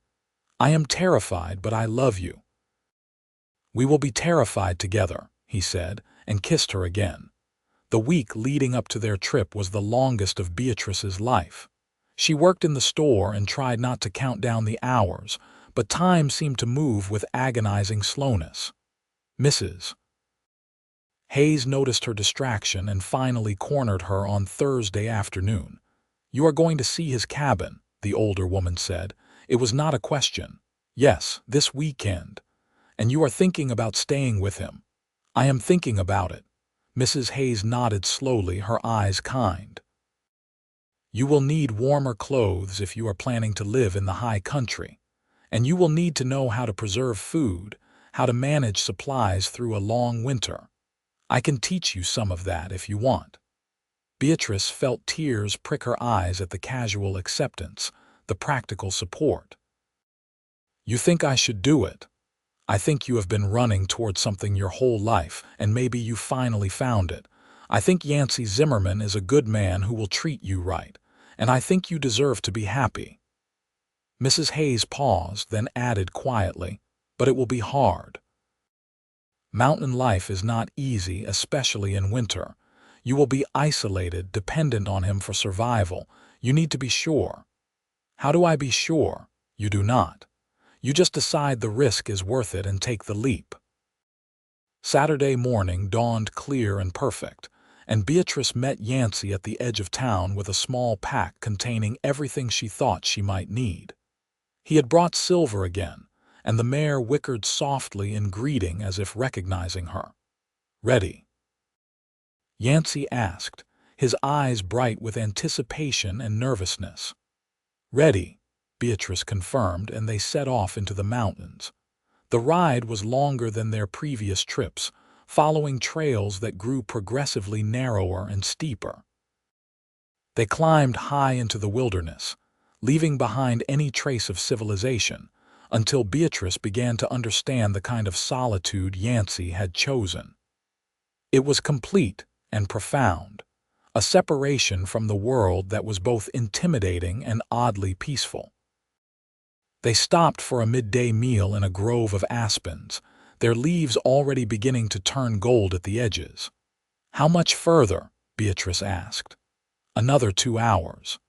"I am terrified, but I love you." "We will be terrified together," he said, and kissed her again. The week leading up to their trip was the longest of Beatrice's life. She worked in the store and tried not to count down the hours, but time seemed to move with agonizing slowness. Mrs. Hayes noticed her distraction and finally cornered her on Thursday afternoon. "You are going to see his cabin," the older woman said. It was not a question. "Yes, this weekend. And you are thinking about staying with him." "I am thinking about it." Mrs. Hayes nodded slowly, her eyes kind. "You will need warmer clothes if you are planning to live in the high country. And you will need to know how to preserve food, how to manage supplies through a long winter. I can teach you some of that if you want." Beatrice felt tears prick her eyes at the casual acceptance, the practical support. "You think I should do it? I think you have been running towards something your whole life, and maybe you finally found it. I think Yancy Zimmerman is a good man who will treat you right, and I think you deserve to be happy." Mrs. Hayes paused, then added quietly, "But it will be hard. Mountain life is not easy, especially in winter. You will be isolated, dependent on him for survival. You need to be sure." "How do I be sure?" "You do not. You just decide the risk is worth it and take the leap." Saturday morning dawned clear and perfect, and Beatrice met Yancy at the edge of town with a small pack containing everything she thought she might need. He had brought Silver again, and the mare whickered softly in greeting as if recognizing her. "Ready?" Yancy asked, his eyes bright with anticipation and nervousness. "Ready," Beatrice confirmed, and they set off into the mountains. The ride was longer than their previous trips, following trails that grew progressively narrower and steeper. They climbed high into the wilderness, leaving behind any trace of civilization, until Beatrice began to understand the kind of solitude Yancy had chosen. It was complete and profound, a separation from the world that was both intimidating and oddly peaceful. They stopped for a midday meal in a grove of aspens, their leaves already beginning to turn gold at the edges. "How much further?" Beatrice asked. "Another 2 hours.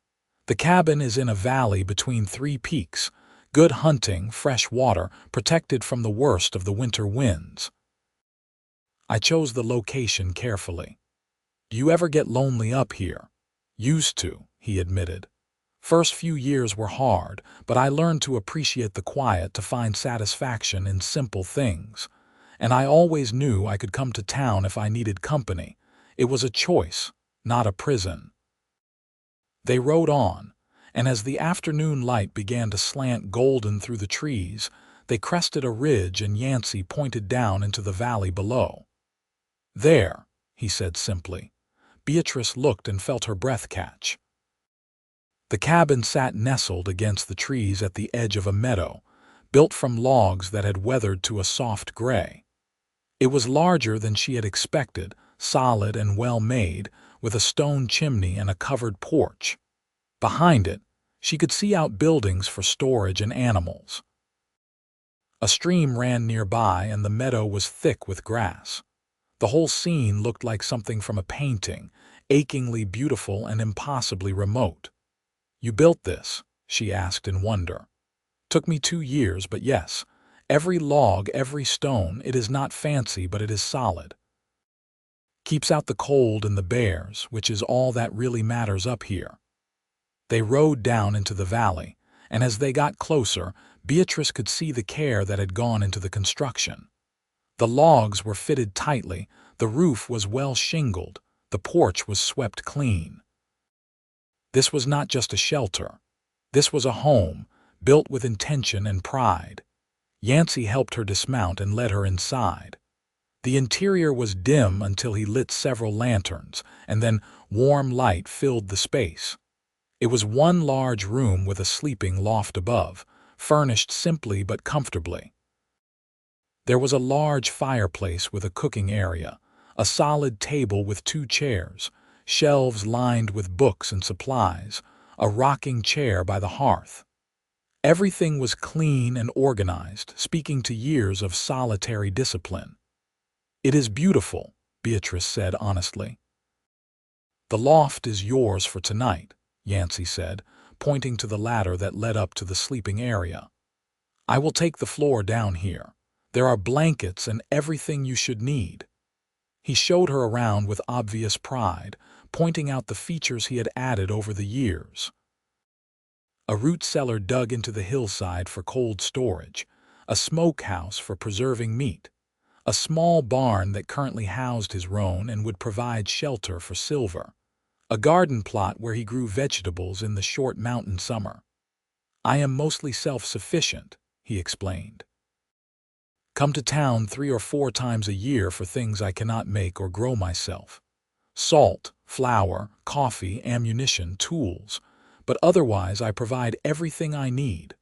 The cabin is in a valley between 3 peaks, good hunting, fresh water, protected from the worst of the winter winds." "I chose the location carefully. Do you ever get lonely up here?" "Used to," he admitted. "First few years were hard, but I learned to appreciate the quiet, to find satisfaction in simple things. And I always knew I could come to town if I needed company. It was a choice, not a prison." They rode on, and as the afternoon light began to slant golden through the trees, they crested a ridge and Yancy pointed down into the valley below. "There," he said simply. Beatrice looked and felt her breath catch. The cabin sat nestled against the trees at the edge of a meadow, built from logs that had weathered to a soft gray. It was larger than she had expected, solid and well-made, with a stone chimney and a covered porch. Behind it, she could see outbuildings for storage and animals. A stream ran nearby and the meadow was thick with grass. The whole scene looked like something from a painting, achingly beautiful and impossibly remote. "You built this?" she asked in wonder. "Took me 2 years, but yes. Every log, every stone, it is not fancy, but it is solid. Keeps out the cold and the bears, which is all that really matters up here." They rode down into the valley, and as they got closer, Beatrice could see the care that had gone into the construction. The logs were fitted tightly, the roof was well shingled, the porch was swept clean. This was not just a shelter. This was a home, built with intention and pride. Yancy helped her dismount and led her inside. The interior was dim until he lit several lanterns, and then warm light filled the space. It was one large room with a sleeping loft above, furnished simply but comfortably. There was a large fireplace with a cooking area, a solid table with 2 chairs, shelves lined with books and supplies, a rocking chair by the hearth. Everything was clean and organized, speaking to years of solitary discipline. "It is beautiful," Beatrice said honestly. "The loft is yours for tonight," Yancy said, pointing to the ladder that led up to the sleeping area. "I will take the floor down here. There are blankets and everything you should need." He showed her around with obvious pride, pointing out the features he had added over the years. A root cellar dug into the hillside for cold storage, a smokehouse for preserving meat, a small barn that currently housed his roan and would provide shelter for Silver, a garden plot where he grew vegetables in the short mountain summer. "I am mostly self-sufficient," he explained. "Come to town 3 or 4 times a year for things I cannot make or grow myself. Salt, flour, coffee, ammunition, tools. But otherwise I provide everything I need."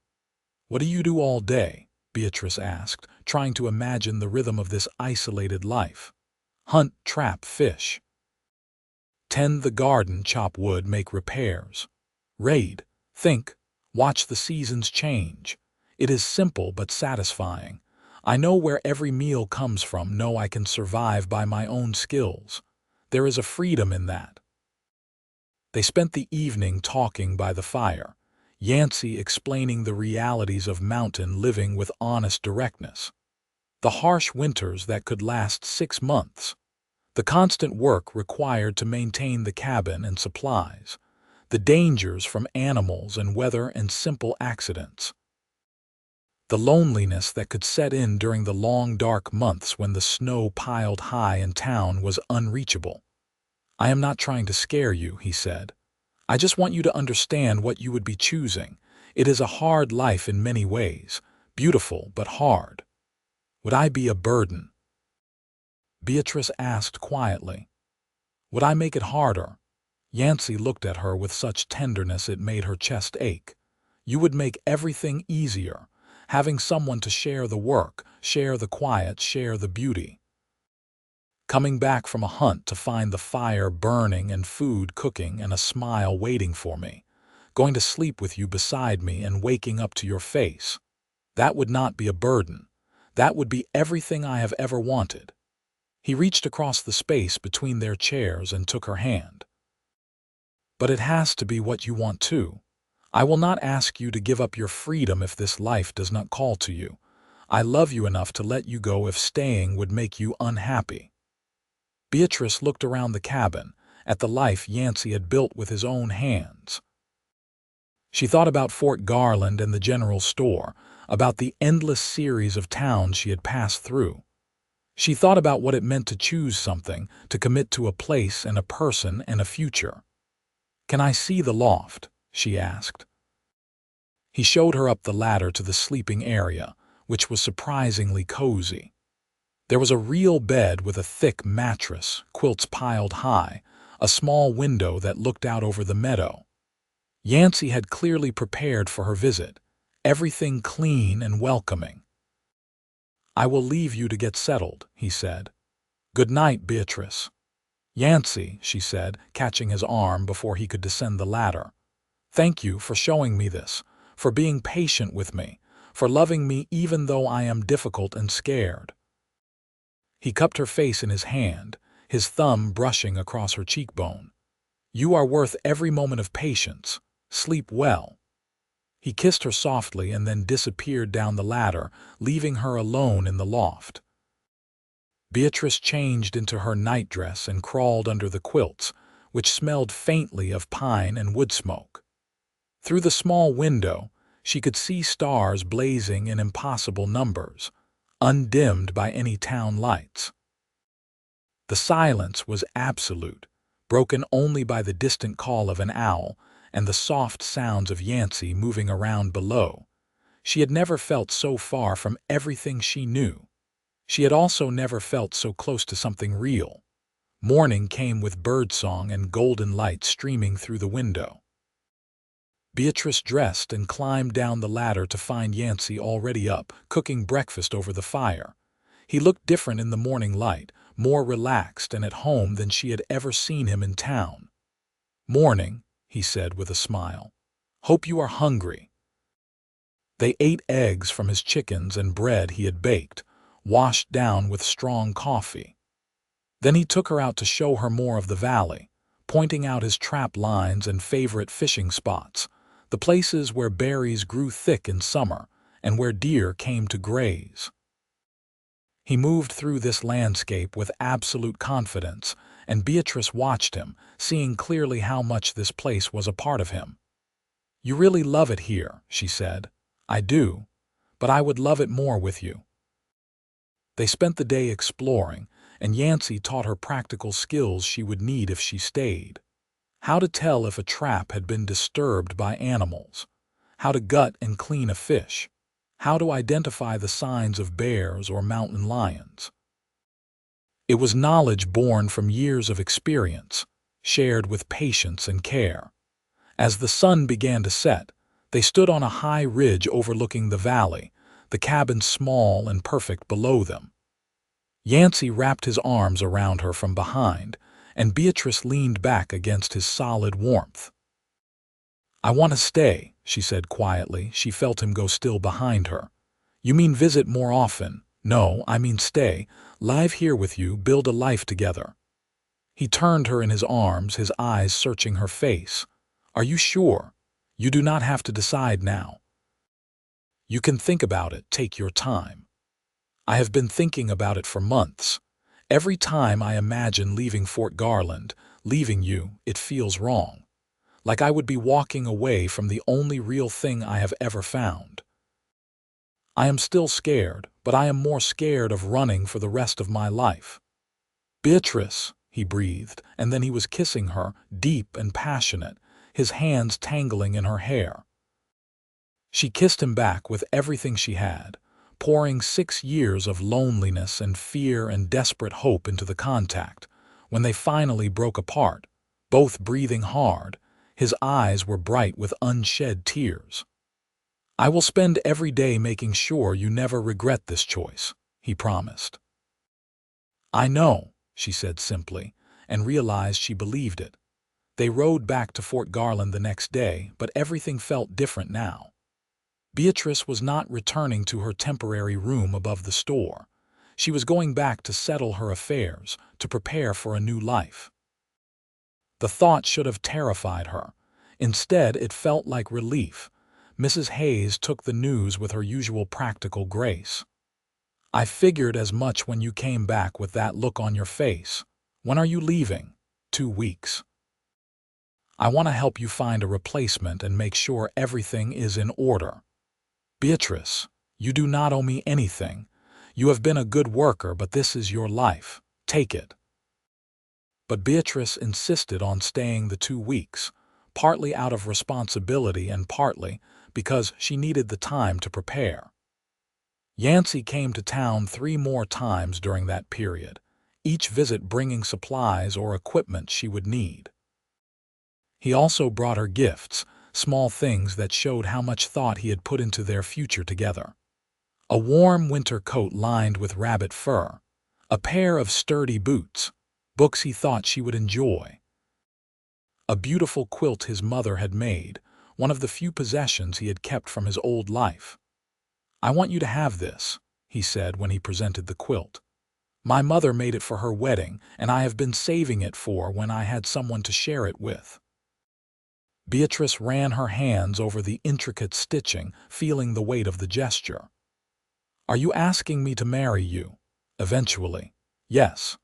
"What do you do all day?" Beatrice asked, trying to imagine the rhythm of this isolated life. "Hunt, trap, fish. Tend the garden, chop wood, make repairs. Raid, think, watch the seasons change. It is simple but satisfying. I know where every meal comes from, know I can survive by my own skills. There is a freedom in that." They spent the evening talking by the fire, Yancy explaining the realities of mountain living with honest directness. The harsh winters that could last 6 months. The constant work required to maintain the cabin and supplies. The dangers from animals and weather and simple accidents. The loneliness that could set in during the long dark months when the snow piled high and town was unreachable. "I am not trying to scare you," he said. "I just want you to understand what you would be choosing. It is a hard life in many ways, beautiful but hard." "Would I be a burden?" Beatrice asked quietly. "Would I make it harder?" Yancy looked at her with such tenderness it made her chest ache. "You would make everything easier, having someone to share the work, share the quiet, share the beauty. Coming back from a hunt to find the fire burning and food cooking and a smile waiting for me. Going to sleep with you beside me and waking up to your face. That would not be a burden. That would be everything I have ever wanted." He reached across the space between their chairs and took her hand. "But it has to be what you want too. I will not ask you to give up your freedom if this life does not call to you. I love you enough to let you go if staying would make you unhappy." Beatrice looked around the cabin, at the life Yancy had built with his own hands. She thought about Fort Garland and the general store, about the endless series of towns she had passed through. She thought about what it meant to choose something, to commit to a place and a person and a future. "Can I see the loft?" she asked. He showed her up the ladder to the sleeping area, which was surprisingly cozy. There was a real bed with a thick mattress, quilts piled high, a small window that looked out over the meadow. Yancy had clearly prepared for her visit, everything clean and welcoming. "I will leave you to get settled," he said. "Good night, Beatrice." "Yancy," she said, catching his arm before he could descend the ladder. "Thank you for showing me this, for being patient with me, for loving me even though I am difficult and scared." He cupped her face in his hand, his thumb brushing across her cheekbone. "You are worth every moment of patience. Sleep well." He kissed her softly and then disappeared down the ladder, leaving her alone in the loft. Beatrice changed into her nightdress and crawled under the quilts, which smelled faintly of pine and wood smoke. Through the small window, She could see stars blazing in impossible numbers, undimmed by any town lights. The silence was absolute, broken only by the distant call of an owl and the soft sounds of Yancy moving around below. She had never felt so far from everything she knew. She had also never felt so close to something real. Morning came with birdsong and golden light streaming through the window. Beatrice dressed and climbed down the ladder to find Yancy already up, cooking breakfast over the fire. He looked different in the morning light, more relaxed and at home than she had ever seen him in town. "Morning," he said with a smile. "Hope you are hungry." They ate eggs from his chickens and bread he had baked, washed down with strong coffee. Then he took her out to show her more of the valley, pointing out his trap lines and favorite fishing spots, the places where berries grew thick in summer and where deer came to graze. He moved through this landscape with absolute confidence, and Beatrice watched him, seeing clearly how much this place was a part of him. "You really love it here," she said. "I do, but I would love it more with you." They spent the day exploring, and Yancy taught her practical skills she would need if she stayed. How to tell if a trap had been disturbed by animals, how to gut and clean a fish, how to identify the signs of bears or mountain lions. It was knowledge born from years of experience, shared with patience and care. As the sun began to set, they stood on a high ridge overlooking the valley, the cabin small and perfect below them. Yancy wrapped his arms around her from behind, and Beatrice leaned back against his solid warmth. "I want to stay," she said quietly. She felt him go still behind her. "You mean visit more often?" "No, I mean stay, live here with you, build a life together." He turned her in his arms, his eyes searching her face. "Are you sure? You do not have to decide now. You can think about it, take your time." "I have been thinking about it for months. Every time I imagine leaving Fort Garland, leaving you, it feels wrong. Like I would be walking away from the only real thing I have ever found. I am still scared, but I am more scared of running for the rest of my life." "Beatrice," he breathed, and then he was kissing her, deep and passionate, his hands tangling in her hair. She kissed him back with everything she had, pouring 6 years of loneliness and fear and desperate hope into the contact. When they finally broke apart, both breathing hard, his eyes were bright with unshed tears. "I will spend every day making sure you never regret this choice," he promised. "I know," she said simply, and realized she believed it. They rode back to Fort Garland the next day, but everything felt different now. Beatrice was not returning to her temporary room above the store. She was going back to settle her affairs, to prepare for a new life. The thought should have terrified her. Instead, it felt like relief. Mrs. Hayes took the news with her usual practical grace. "I figured as much when you came back with that look on your face. When are you leaving?" "2 weeks. I want to help you find a replacement and make sure everything is in order." "Beatrice, you do not owe me anything. You have been a good worker, but this is your life. Take it." But Beatrice insisted on staying the 2 weeks, partly out of responsibility and partly because she needed the time to prepare. Yancy came to town 3 more times during that period, each visit bringing supplies or equipment she would need. He also brought her gifts, small things that showed how much thought he had put into their future together. A warm winter coat lined with rabbit fur, a pair of sturdy boots, books he thought she would enjoy. A beautiful quilt his mother had made, one of the few possessions he had kept from his old life. "I want you to have this," he said when he presented the quilt. "My mother made it for her wedding, and I have been saving it for when I had someone to share it with." Beatrice ran her hands over the intricate stitching, feeling the weight of the gesture. "Are you asking me to marry you?" "Eventually, yes.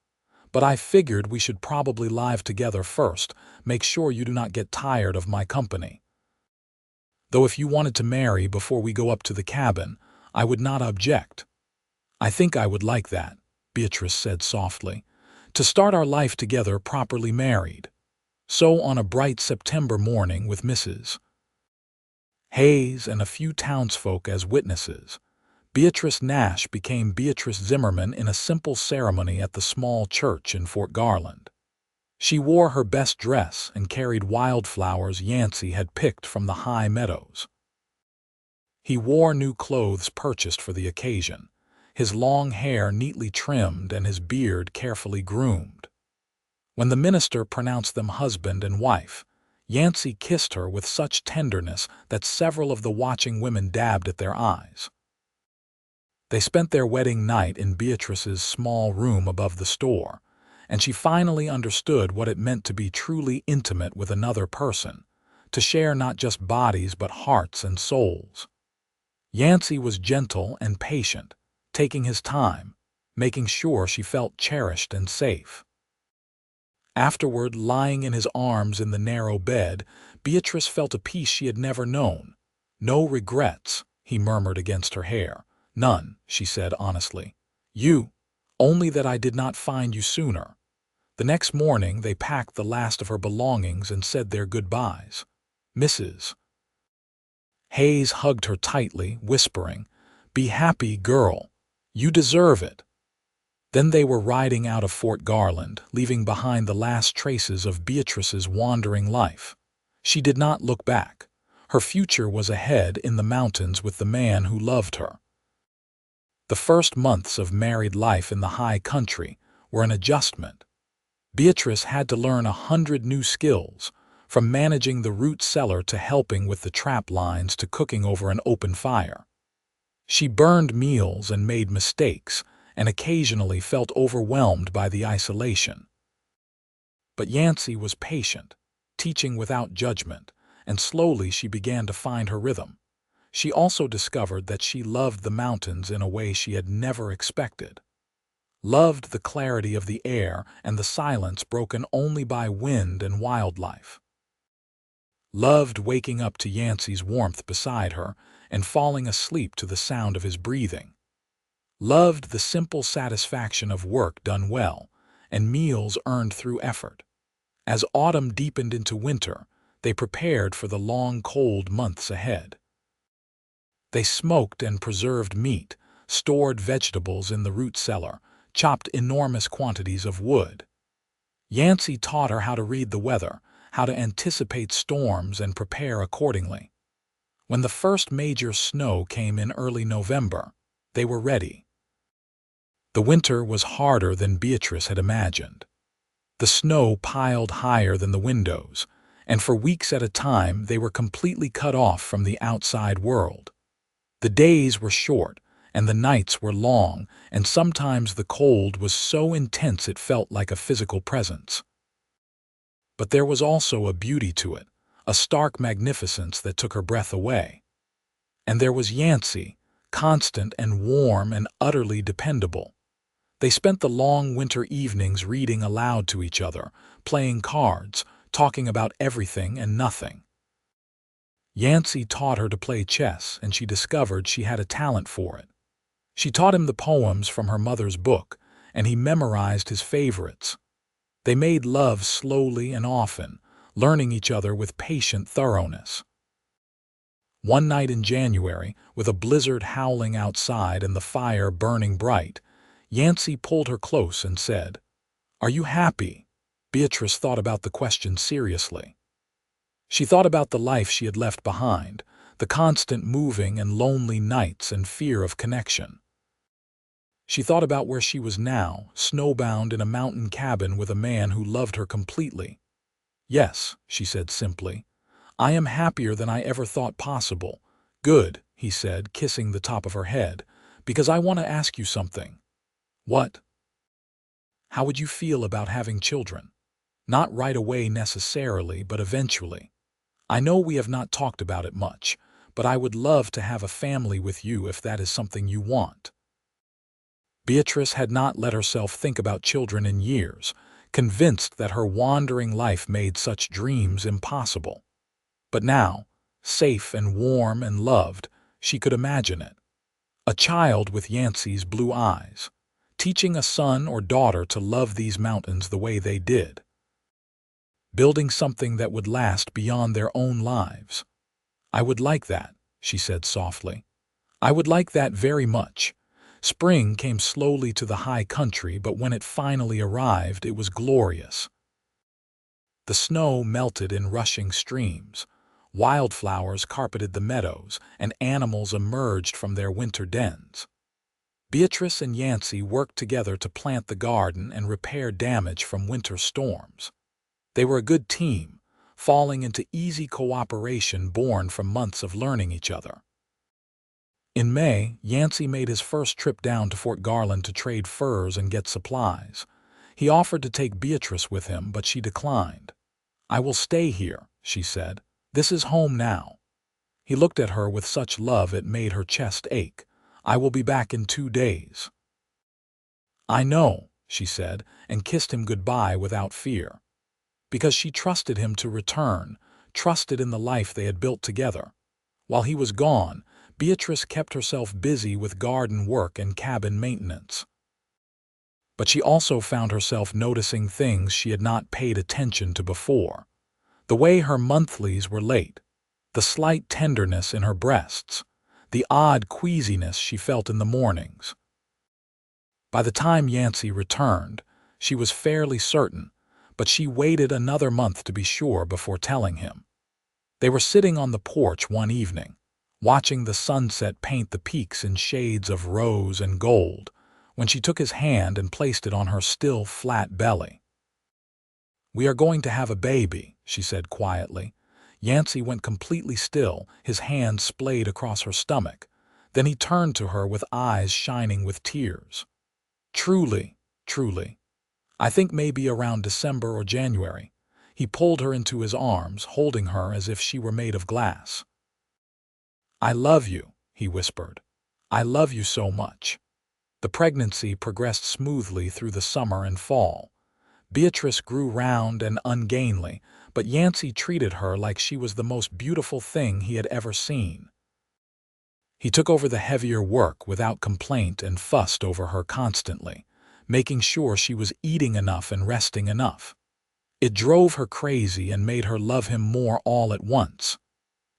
But I figured we should probably live together first, make sure you do not get tired of my company." Though if you wanted to marry before we go up to the cabin, I would not object." "I think I would like that," Beatrice said softly, "to start our life together properly married." So on a bright September morning with Mrs. Hayes and a few townsfolk as witnesses, Beatrice Nash became Beatrice Zimmerman in a simple ceremony at the small church in Fort Garland. She wore her best dress and carried wildflowers Yancy had picked from the high meadows. He wore new clothes purchased for the occasion, his long hair neatly trimmed and his beard carefully groomed. When the minister pronounced them husband and wife, Yancy kissed her with such tenderness that several of the watching women dabbed at their eyes. They spent their wedding night in Beatrice's small room above the store, and she finally understood what it meant to be truly intimate with another person, to share not just bodies but hearts and souls. Yancy was gentle and patient, taking his time, making sure she felt cherished and safe. Afterward, lying in his arms in the narrow bed, Beatrice felt a peace she had never known. "No regrets," he murmured against her hair. "None," she said honestly. Only that I did not find you sooner." The next morning they packed the last of her belongings and said their goodbyes. Mrs. Hayes hugged her tightly, whispering, "Be happy, girl. You deserve it." Then they were riding out of Fort Garland, leaving behind the last traces of Beatrice's wandering life. She did not look back. Her future was ahead in the mountains with the man who loved her. The first months of married life in the high country were an adjustment. Beatrice had to learn 100 new skills, from managing the root cellar to helping with the trap lines to cooking over an open fire. She burned meals and made mistakes, and occasionally felt overwhelmed by the isolation. But Yancy was patient, teaching without judgment, and slowly she began to find her rhythm. She also discovered that she loved the mountains in a way she had never expected. Loved the clarity of the air and the silence broken only by wind and wildlife. Loved waking up to Yancy's warmth beside her and falling asleep to the sound of his breathing. Loved the simple satisfaction of work done well and meals earned through effort. As autumn deepened into winter, they prepared for the long, cold months ahead. They smoked and preserved meat, stored vegetables in the root cellar, chopped enormous quantities of wood. Yancy taught her how to read the weather, how to anticipate storms and prepare accordingly. When the first major snow came in early November, they were ready. The winter was harder than Beatrice had imagined. The snow piled higher than the windows, and for weeks at a time they were completely cut off from the outside world. The days were short, and the nights were long, and sometimes the cold was so intense it felt like a physical presence. But there was also a beauty to it, a stark magnificence that took her breath away. And there was Yancy, constant and warm and utterly dependable. They spent the long winter evenings reading aloud to each other, playing cards, talking about everything and nothing. Yancy taught her to play chess, and she discovered she had a talent for it. She taught him the poems from her mother's book, and he memorized his favorites. They made love slowly and often, learning each other with patient thoroughness. One night in January, with a blizzard howling outside and the fire burning bright, Yancy pulled her close and said, "Are you happy?" Beatrice thought about the question seriously. She thought about the life she had left behind, the constant moving and lonely nights and fear of connection. She thought about where she was now, snowbound in a mountain cabin with a man who loved her completely. "Yes," she said simply, "I am happier than I ever thought possible." "Good," he said, kissing the top of her head, "because I want to ask you something." "What?" "How would you feel about having children? Not right away necessarily, but eventually. I know we have not talked about it much, but I would love to have a family with you if that is something you want." Beatrice had not let herself think about children in years, convinced that her wandering life made such dreams impossible. But now, safe and warm and loved, she could imagine it. A child with Yancy's blue eyes, teaching a son or daughter to love these mountains the way they did. Building something that would last beyond their own lives. I would like that, she said softly. I would like that very much. Spring came slowly to the high country, but when it finally arrived, it was glorious. The snow melted in rushing streams. Wildflowers carpeted the meadows, and animals emerged from their winter dens. Beatrice and Yancy worked together to plant the garden and repair damage from winter storms. They were a good team, falling into easy cooperation born from months of learning each other. In May, Yancy made his first trip down to Fort Garland to trade furs and get supplies. He offered to take Beatrice with him, but she declined. "I will stay here," she said. "This is home now." He looked at her with such love it made her chest ache. "I will be back in 2 days." "I know," she said, and kissed him goodbye without fear. Because she trusted him to return, trusted in the life they had built together. While he was gone, Beatrice kept herself busy with garden work and cabin maintenance. But she also found herself noticing things she had not paid attention to before. The way her monthlies were late, the slight tenderness in her breasts, the odd queasiness she felt in the mornings. By the time Yancy returned, she was fairly certain, but she waited another month to be sure before telling him. They were sitting on the porch one evening, watching the sunset paint the peaks in shades of rose and gold, when she took his hand and placed it on her still flat belly. "We are going to have a baby," she said quietly. Yancy went completely still, his hand splayed across her stomach. Then he turned to her with eyes shining with tears. "Truly, truly. I think maybe around December or January." He pulled her into his arms, holding her as if she were made of glass. "I love you," he whispered. "I love you so much." The pregnancy progressed smoothly through the summer and fall. Beatrice grew round and ungainly, but Yancy treated her like she was the most beautiful thing he had ever seen. He took over the heavier work without complaint and fussed over her constantly, making sure she was eating enough and resting enough. It drove her crazy and made her love him more all at once.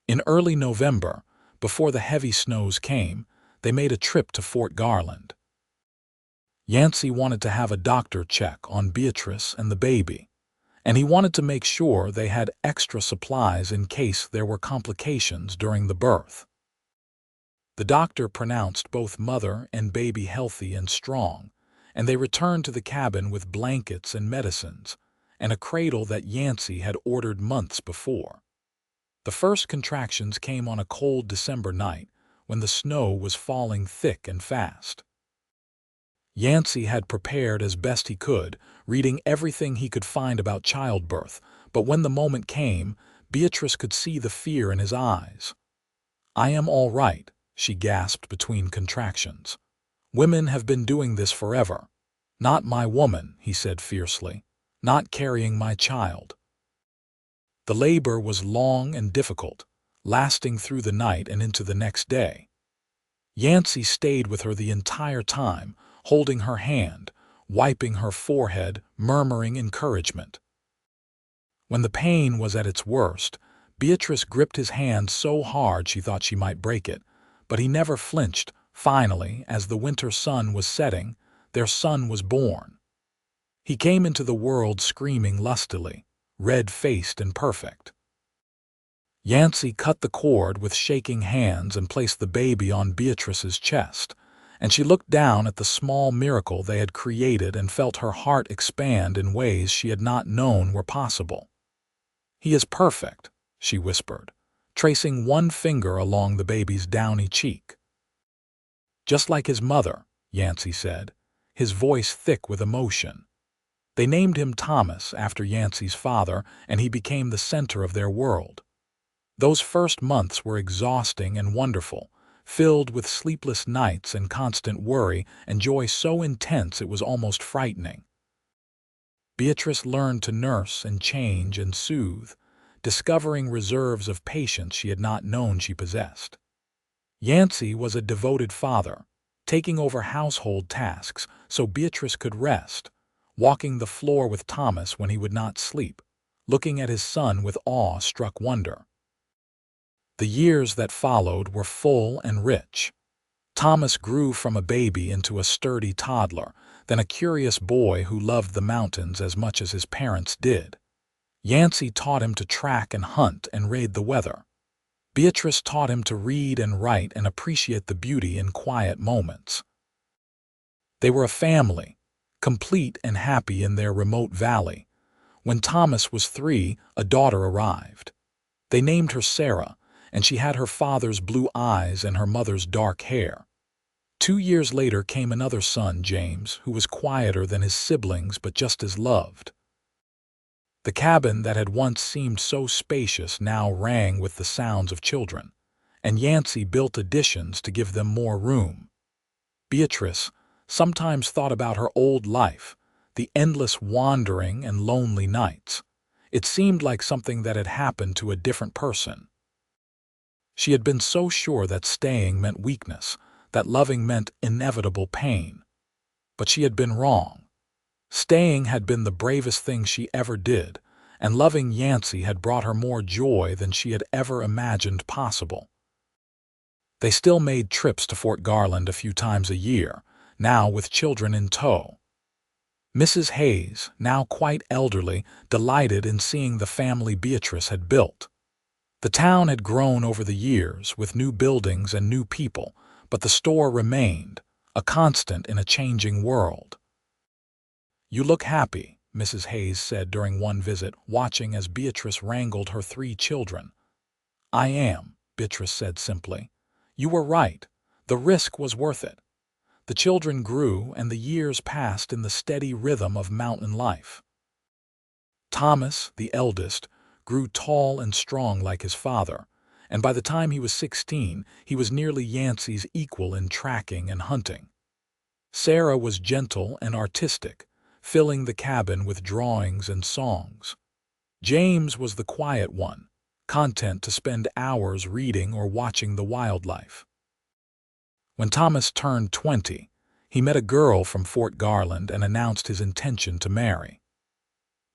In early November, before the heavy snows came, they made a trip to Fort Garland. Yancy wanted to have a doctor check on Beatrice and the baby, and he wanted to make sure they had extra supplies in case there were complications during the birth. The doctor pronounced both mother and baby healthy and strong, and they returned to the cabin with blankets and medicines, and a cradle that Yancy had ordered months before. The first contractions came on a cold December night when the snow was falling thick and fast. Yancy had prepared as best he could, reading everything he could find about childbirth, but when the moment came, Beatrice could see the fear in his eyes. "I am all right," she gasped between contractions. "Women have been doing this forever." "Not my woman," he said fiercely. "Not carrying my child." The labor was long and difficult, lasting through the night and into the next day. Yancy stayed with her the entire time, holding her hand, wiping her forehead, murmuring encouragement. When the pain was at its worst, Beatrice gripped his hand so hard she thought she might break it, but he never flinched. Finally, as the winter sun was setting, their son was born. He came into the world screaming lustily, red-faced and perfect. Yancy cut the cord with shaking hands and placed the baby on Beatrice's chest, and she looked down at the small miracle they had created and felt her heart expand in ways she had not known were possible. "He is perfect," she whispered, tracing one finger along the baby's downy cheek. "Just like his mother," Yancy said, his voice thick with emotion. They named him Thomas after Yancy's father, and he became the center of their world. Those first months were exhausting and wonderful, filled with sleepless nights and constant worry and joy so intense it was almost frightening. Beatrice learned to nurse and change and soothe, discovering reserves of patience she had not known she possessed. Yancy was a devoted father, taking over household tasks so Beatrice could rest, walking the floor with Thomas when he would not sleep, looking at his son with awe-struck wonder. The years that followed were full and rich. Thomas grew from a baby into a sturdy toddler, then a curious boy who loved the mountains as much as his parents did. Yancy taught him to track and hunt and read the weather. Beatrice taught him to read and write and appreciate the beauty in quiet moments. They were a family, complete and happy in their remote valley. When Thomas was 3, a daughter arrived. They named her Sarah, and she had her father's blue eyes and her mother's dark hair. 2 years later came another son, James, who was quieter than his siblings but just as loved. The cabin that had once seemed so spacious now rang with the sounds of children, and Yancy built additions to give them more room. Beatrice sometimes thought about her old life, the endless wandering and lonely nights. It seemed like something that had happened to a different person. She had been so sure that staying meant weakness, that loving meant inevitable pain. But she had been wrong. Staying had been the bravest thing she ever did, and loving Yancy had brought her more joy than she had ever imagined possible. They still made trips to Fort Garland a few times a year, now with children in tow. Mrs. Hayes, now quite elderly, delighted in seeing the family Beatrice had built. The town had grown over the years with new buildings and new people, but the store remained, a constant in a changing world. "You look happy," Mrs. Hayes said during one visit, watching as Beatrice wrangled her 3 children. "I am," Beatrice said simply. "You were right. The risk was worth it." The children grew, and the years passed in the steady rhythm of mountain life. Thomas, the eldest, grew tall and strong like his father, and by the time he was 16, he was nearly Yancy's equal in tracking and hunting. Sarah was gentle and artistic, filling the cabin with drawings and songs. James was the quiet one, content to spend hours reading or watching the wildlife. When Thomas turned 20, he met a girl from Fort Garland and announced his intention to marry.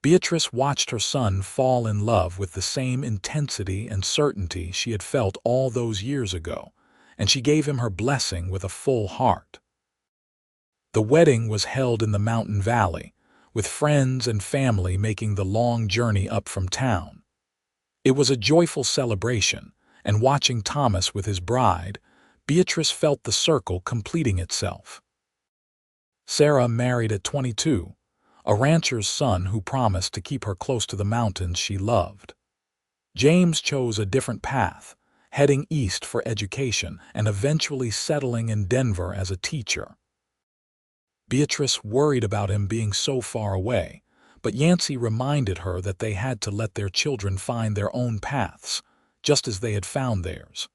Beatrice watched her son fall in love with the same intensity and certainty she had felt all those years ago, and she gave him her blessing with a full heart. The wedding was held in the mountain valley, with friends and family making the long journey up from town. It was a joyful celebration, and watching Thomas with his bride, Beatrice felt the circle completing itself. Sarah married at 22, a rancher's son who promised to keep her close to the mountains she loved. James chose a different path, heading east for education and eventually settling in Denver as a teacher. Beatrice worried about him being so far away, but Yancy reminded her that they had to let their children find their own paths, just as they had found theirs.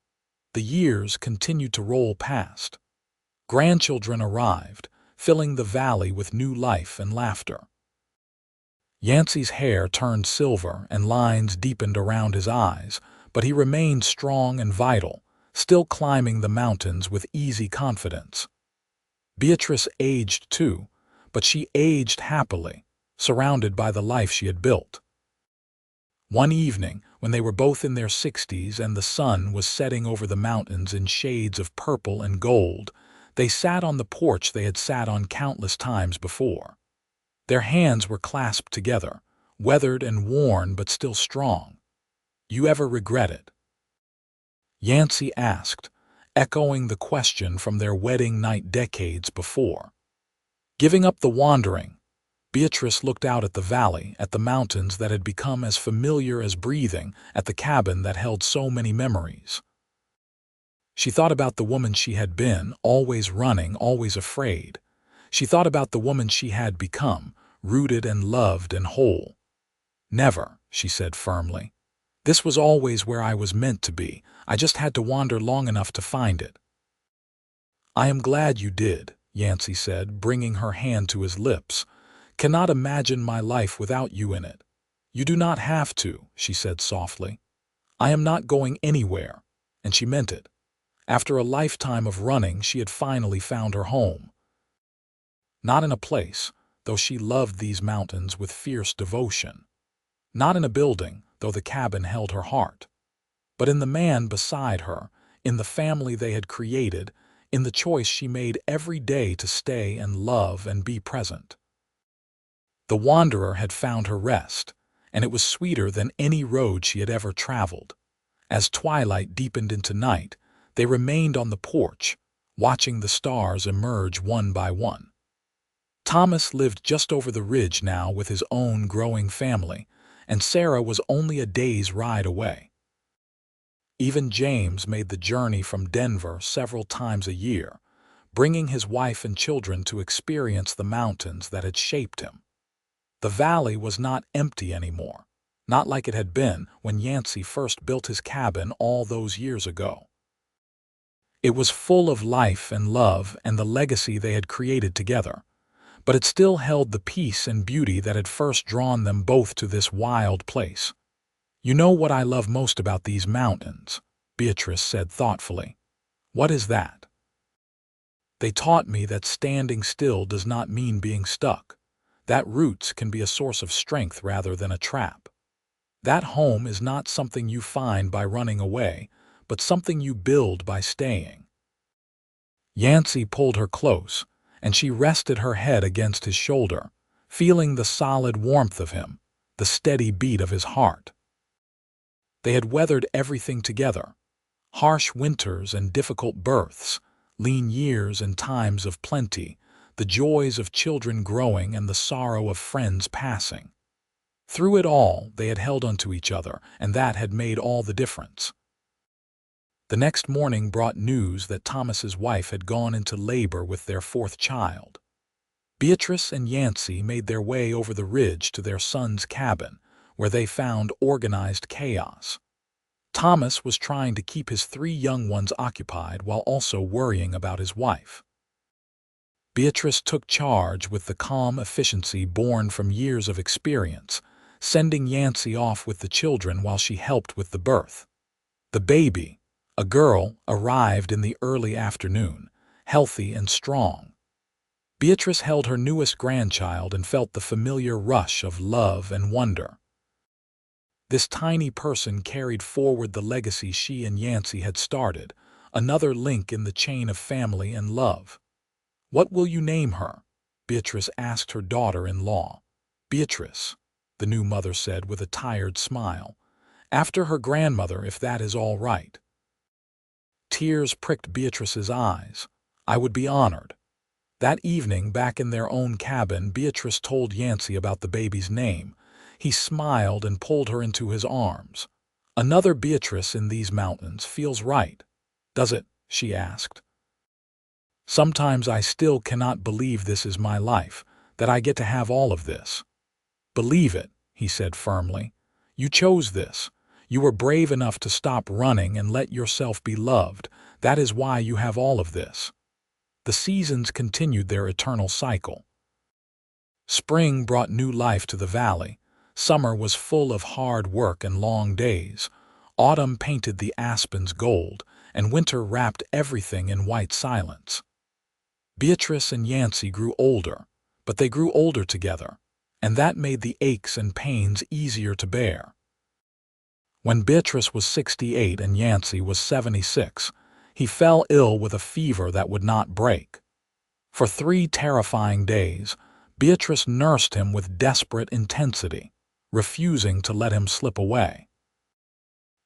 The years continued to roll past. Grandchildren arrived, filling the valley with new life and laughter. Yancy's hair turned silver and lines deepened around his eyes, but he remained strong and vital, still climbing the mountains with easy confidence. Beatrice aged too, but she aged happily, surrounded by the life she had built. One evening, when they were both in their 60s and the sun was setting over the mountains in shades of purple and gold, they sat on the porch they had sat on countless times before. Their hands were clasped together, weathered and worn but still strong. "You ever regret it?" Yancy asked, echoing the question from their wedding night decades before. Giving up the wandering, Beatrice looked out at the valley, at the mountains that had become as familiar as breathing, at the cabin that held so many memories. She thought about the woman she had been, always running, always afraid. She thought about the woman she had become, rooted and loved and whole. "Never," she said firmly. "This was always where I was meant to be. I just had to wander long enough to find it." "I am glad you did," Yancy said, bringing her hand to his lips. "Cannot imagine my life without you in it." "You do not have to," she said softly. "I am not going anywhere." And she meant it. After a lifetime of running, she had finally found her home. Not in a place, though she loved these mountains with fierce devotion. Not in a building, though the cabin held her heart. But in the man beside her, in the family they had created, in the choice she made every day to stay and love and be present. The wanderer had found her rest, and it was sweeter than any road she had ever traveled. As twilight deepened into night, they remained on the porch, watching the stars emerge one by one. Thomas lived just over the ridge now with his own growing family, and Sarah was only a day's ride away. Even James made the journey from Denver several times a year, bringing his wife and children to experience the mountains that had shaped him. The valley was not empty anymore, not like it had been when Yancy first built his cabin all those years ago. It was full of life and love and the legacy they had created together, but it still held the peace and beauty that had first drawn them both to this wild place. "You know what I love most about these mountains," Beatrice said thoughtfully. "What is that?" "They taught me that standing still does not mean being stuck, that roots can be a source of strength rather than a trap. That home is not something you find by running away, but something you build by staying." Yancy pulled her close, and she rested her head against his shoulder, feeling the solid warmth of him, the steady beat of his heart. They had weathered everything together: harsh winters and difficult births, lean years and times of plenty, the joys of children growing and the sorrow of friends passing. Through it all, they had held onto each other, and that had made all the difference. The next morning brought news that Thomas's wife had gone into labor with their fourth child. Beatrice and Yancy made their way over the ridge to their son's cabin, where they found organized chaos. Thomas was trying to keep his 3 young ones occupied while also worrying about his wife. Beatrice took charge with the calm efficiency born from years of experience, sending Yancy off with the children while she helped with the birth. The baby, a girl, arrived in the early afternoon, healthy and strong. Beatrice held her newest grandchild and felt the familiar rush of love and wonder. This tiny person carried forward the legacy she and Yancy had started, another link in the chain of family and love. "What will you name her?" Beatrice asked her daughter-in-law. "Beatrice," the new mother said with a tired smile. "After her grandmother, if that is all right." Tears pricked Beatrice's eyes. "I would be honored." That evening, back in their own cabin, Beatrice told Yancy about the baby's name. He smiled and pulled her into his arms. "Another Beatrice in these mountains feels right." "Does it?" she asked. "Sometimes I still cannot believe this is my life, that I get to have all of this." "Believe it," he said firmly. "You chose this. You were brave enough to stop running and let yourself be loved. That is why you have all of this." The seasons continued their eternal cycle. Spring brought new life to the valley. Summer was full of hard work and long days. Autumn painted the aspens gold, and winter wrapped everything in white silence. Beatrice and Yancy grew older, but they grew older together, and that made the aches and pains easier to bear. When Beatrice was 68 and Yancy was 76, he fell ill with a fever that would not break. For 3 terrifying days, Beatrice nursed him with desperate intensity, refusing to let him slip away.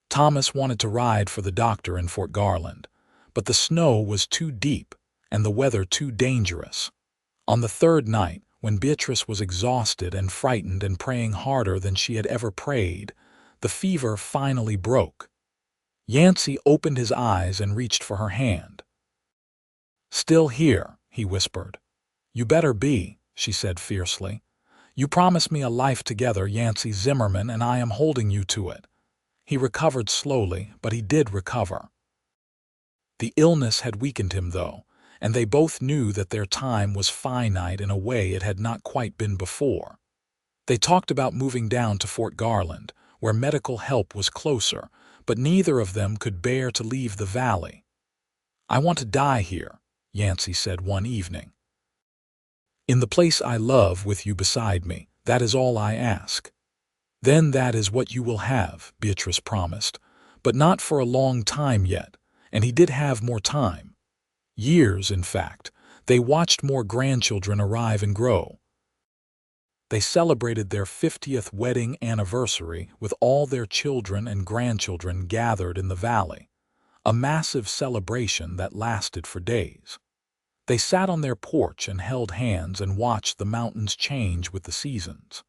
Thomas wanted to ride for the doctor in Fort Garland, but the snow was too deep and the weather too dangerous. On the 3rd night, when Beatrice was exhausted and frightened and praying harder than she had ever prayed, the fever finally broke. Yancy opened his eyes and reached for her hand. "Still here," he whispered. "You better be," she said fiercely. "You promised me a life together, Yancy Zimmerman, and I am holding you to it." He recovered slowly, but he did recover. The illness had weakened him, though, and they both knew that their time was finite in a way it had not quite been before. They talked about moving down to Fort Garland, where medical help was closer, but neither of them could bear to leave the valley. "I want to die here," Yancy said one evening. "In the place I love with you beside me, that is all I ask." "Then that is what you will have," Beatrice promised, "but not for a long time yet," and he did have more time. Years, in fact. They watched more grandchildren arrive and grow. They celebrated their 50th wedding anniversary with all their children and grandchildren gathered in the valley, a massive celebration that lasted for days. They sat on their porch and held hands and watched the mountains change with the seasons.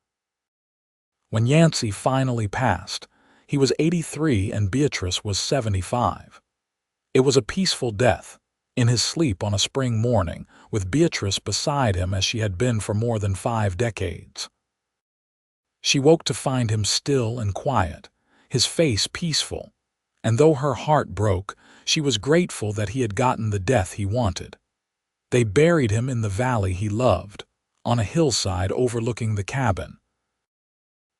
When Yancy finally passed, he was 83 and Beatrice was 75. It was a peaceful death, in his sleep on a spring morning, with Beatrice beside him as she had been for more than 5 decades. She woke to find him still and quiet, his face peaceful, and though her heart broke, she was grateful that he had gotten the death he wanted. They buried him in the valley he loved, on a hillside overlooking the cabin.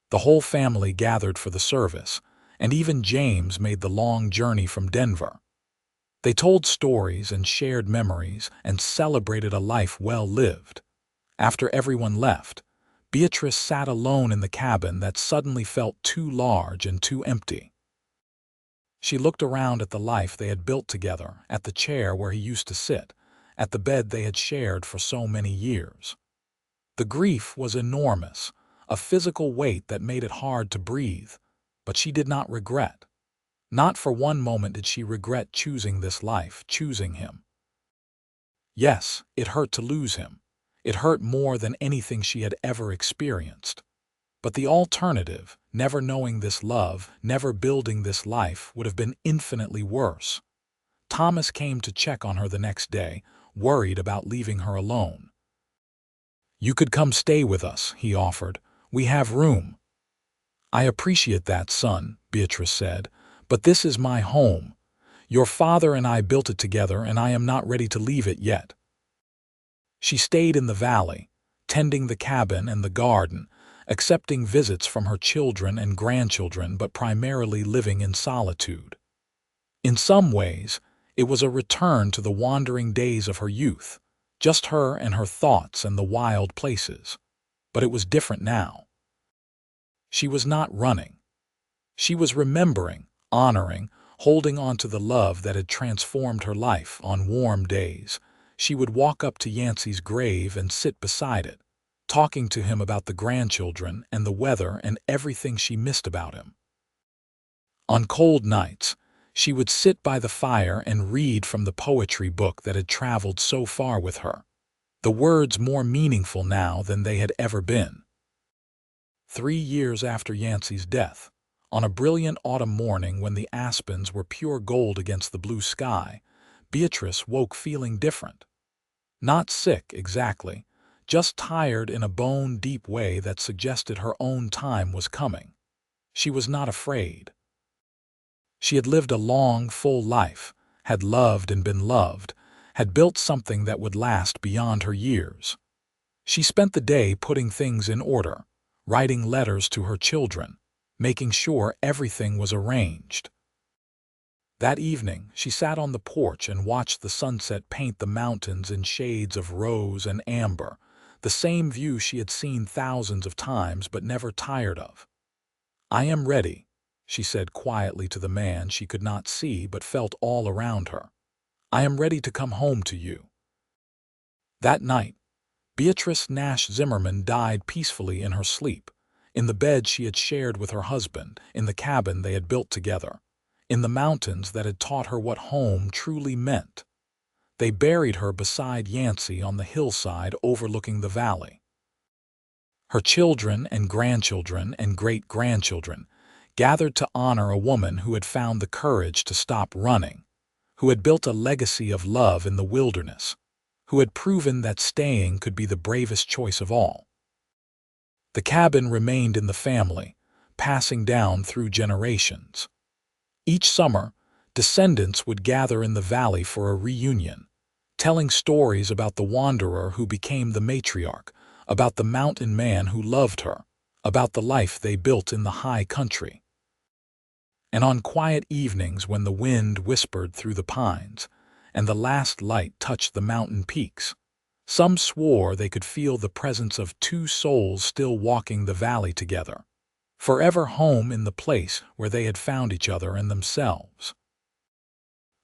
The whole family gathered for the service, and even James made the long journey from Denver. They told stories and shared memories and celebrated a life well lived. After everyone left, Beatrice sat alone in the cabin that suddenly felt too large and too empty. She looked around at the life they had built together, at the chair where he used to sit, at the bed they had shared for so many years. The grief was enormous, a physical weight that made it hard to breathe, but she did not regret. Not for one moment did she regret choosing this life, choosing him. Yes, it hurt to lose him. It hurt more than anything she had ever experienced. But the alternative, never knowing this love, never building this life, would have been infinitely worse. Thomas came to check on her the next day, worried about leaving her alone. "You could come stay with us," he offered. "We have room." "I appreciate that, son," Beatrice said, "but this is my home. Your father and I built it together, and I am not ready to leave it yet." She stayed in the valley, tending the cabin and the garden, accepting visits from her children and grandchildren, but primarily living in solitude. In some ways, it was a return to the wandering days of her youth, just her and her thoughts and the wild places. But it was different now. She was not running. She was remembering, honoring, holding on to the love that had transformed her life. On warm days, she would walk up to Yancy's grave and sit beside it, talking to him about the grandchildren and the weather and everything she missed about him. On cold nights, she would sit by the fire and read from the poetry book that had traveled so far with her, the words more meaningful now than they had ever been. 3 years after Yancy's death, on a brilliant autumn morning when the aspens were pure gold against the blue sky, Beatrice woke feeling different. Not sick, exactly, just tired in a bone-deep way that suggested her own time was coming. She was not afraid. She had lived a long, full life, had loved and been loved, had built something that would last beyond her years. She spent the day putting things in order, writing letters to her children, making sure everything was arranged. That evening, she sat on the porch and watched the sunset paint the mountains in shades of rose and amber, the same view she had seen thousands of times but never tired of. "I am ready," she said quietly to the man she could not see but felt all around her. "I am ready to come home to you." That night, Beatrice Nash Zimmerman died peacefully in her sleep, in the bed she had shared with her husband, in the cabin they had built together, in the mountains that had taught her what home truly meant. They buried her beside Yancy on the hillside overlooking the valley. Her children and grandchildren and great-grandchildren gathered to honor a woman who had found the courage to stop running, who had built a legacy of love in the wilderness, who had proven that staying could be the bravest choice of all. The cabin remained in the family, passing down through generations. Each summer, descendants would gather in the valley for a reunion, telling stories about the wanderer who became the matriarch, about the mountain man who loved her, about the life they built in the high country. And on quiet evenings when the wind whispered through the pines and the last light touched the mountain peaks, some swore they could feel the presence of two souls still walking the valley together, forever home in the place where they had found each other and themselves.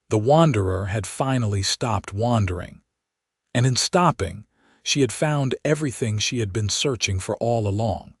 The wanderer had finally stopped wandering, and in stopping, she had found everything she had been searching for all along.